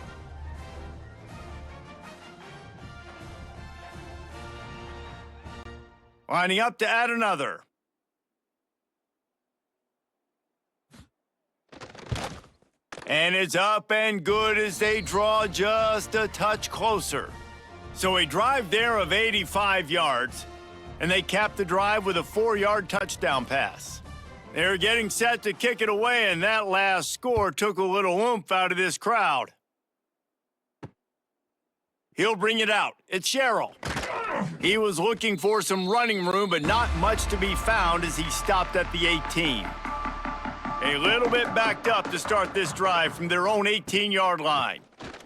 Lining up to add another. And it's up and good as they draw just a touch closer. So a drive there of 85 yards, and they cap the drive with a 4-yard touchdown pass. They're getting set to kick it away, and that last score took a little oomph out of this crowd. He'll bring it out. It's Sherrill. He was looking for some running room, but not much to be found as he stopped at the 18. A little bit backed up to start this drive from their own 18-yard line.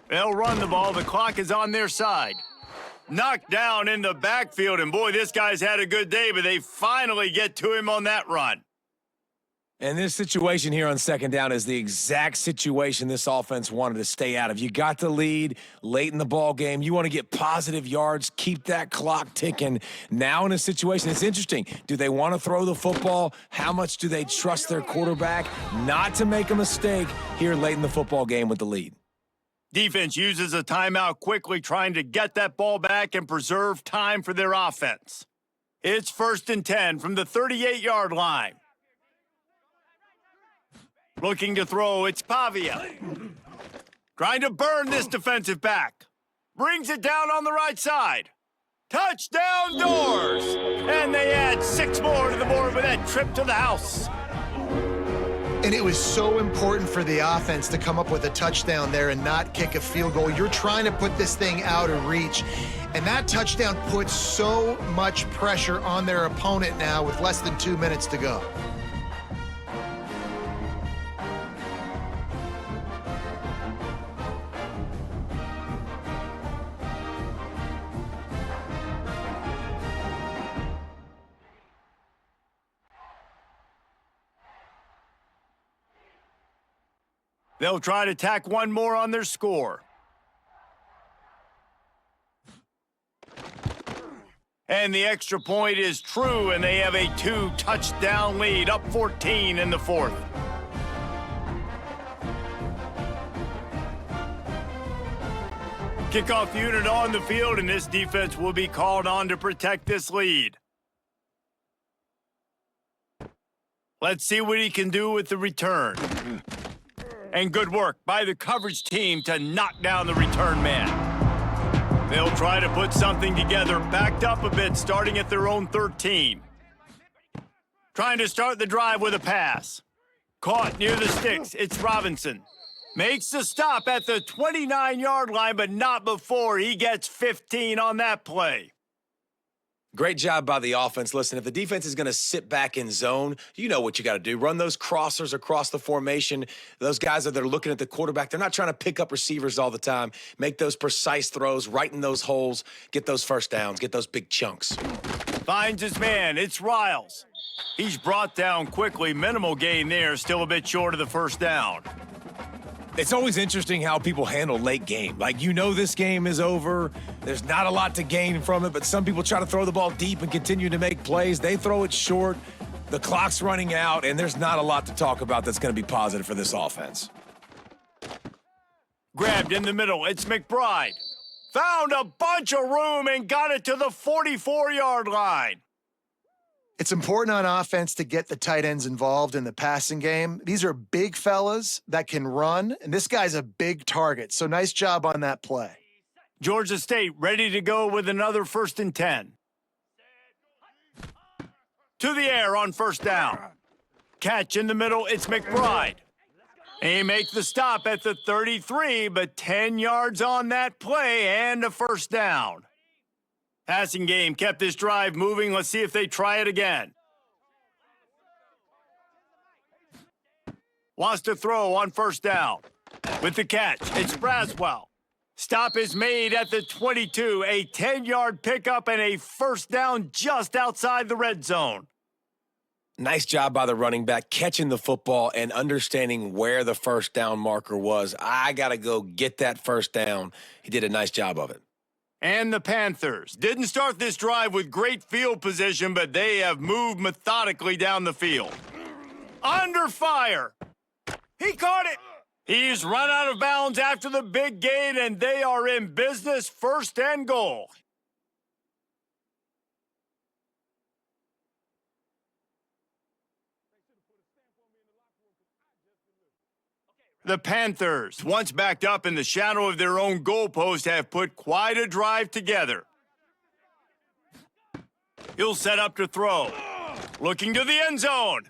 They'll run the ball. The clock is on their side. Knocked down in the backfield, and boy, this guy's had a good day, but they finally get to him on that run.
And this situation here on 2nd down is the exact situation this offense wanted to stay out of. You got the lead late in the ball game. You want to get positive yards, keep that clock ticking. Now in a situation, it's interesting. Do they want to throw the football? How much do they trust their quarterback not to make a mistake here late in the football game with the lead?
Defense uses a timeout quickly, trying to get that ball back and preserve time for their offense. It's 1st and 10 from the 38-yard line. Looking to throw, it's Pavia. Trying to burn this defensive back. Brings it down on the right side. Touchdown Doors! And they add 6 more to the board with that trip to the house.
And it was so important for the offense to come up with a touchdown there and not kick a field goal. You're trying to put this thing out of reach. And that touchdown puts so much pressure on their opponent now with less than 2 minutes to go.
They'll try to tack one more on their score. And the extra point is true, and they have a 2-touchdown lead, up 14 in the fourth. Kickoff unit on the field, and this defense will be called on to protect this lead. Let's see what he can do with the return. And good work by the coverage team to knock down the return man. They'll try to put something together, backed up a bit, starting at their own 13. Trying to start the drive with a pass. Caught near the sticks, it's Robinson. Makes the stop at the 29-yard line, but not before he gets 15 on that play.
Great job by the offense. Listen, if the defense is going to sit back in zone, you know what you got to do. Run those crossers across the formation. Those guys that are looking at the quarterback, they're not trying to pick up receivers all the time. Make those precise throws, right in those holes, get those first downs, get those big chunks.
Finds his man. It's Riles. He's brought down quickly. Minimal gain there, still a bit short of the first down.
It's always interesting how people handle late game. Like, you know this game is over. There's not a lot to gain from it, but some people try to throw the ball deep and continue to make plays. They throw it short. The clock's running out, and there's not a lot to talk about that's going to be positive for this offense.
Grabbed in the middle. It's McBride. Found a bunch of room and got it to the 44-yard line.
It's important on offense to get the tight ends involved in the passing game. These are big fellas that can run, and this guy's a big target. So nice job on that play.
Georgia State ready to go with another 1st and 10. To the air on first down. Catch in the middle, it's McBride. And he makes the stop at the 33, but 10 yards on that play and a first down. Passing game kept this drive moving. Let's see if they try it again. Wants to throw on first down. With the catch, it's Braswell. Stop is made at the 22. A 10-yard pickup and a first down just outside the red zone.
Nice job by the running back, catching the football and understanding where the first down marker was. I got to go get that first down. He did a nice job of it.
And the Panthers didn't start this drive with great field position, but they have moved methodically down the field. Under fire. He caught it. He's run out of bounds after the big gain, and they are in business, 1st and goal. The Panthers, once backed up in the shadow of their own goalpost, have put quite a drive together. He'll set up to throw. Looking to the end zone.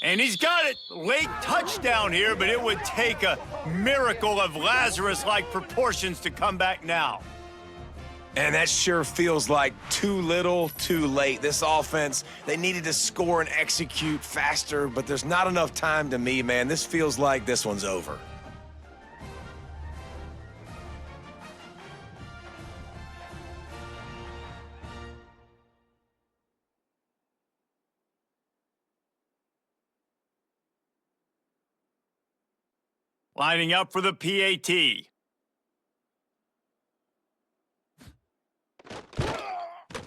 And he's got it. Late touchdown here, but it would take a miracle of Lazarus-like proportions to come back now.
And that sure feels like too little, too late. This offense, they needed to score and execute faster, but there's not enough time to me, man. This feels like this one's over.
Lining up for the PAT.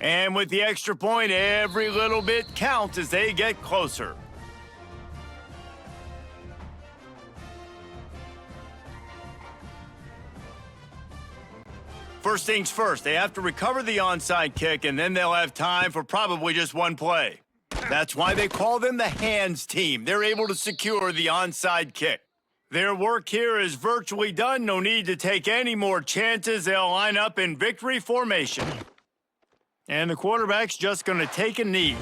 And with the extra point, every little bit counts as they get closer. First things first, they have to recover the onside kick, and then they'll have time for probably just one play. That's why they call them the hands team. They're able to secure the onside kick. Their work here is virtually done. No need to take any more chances. They'll line up in victory formation. And the quarterback's just going to take a knee.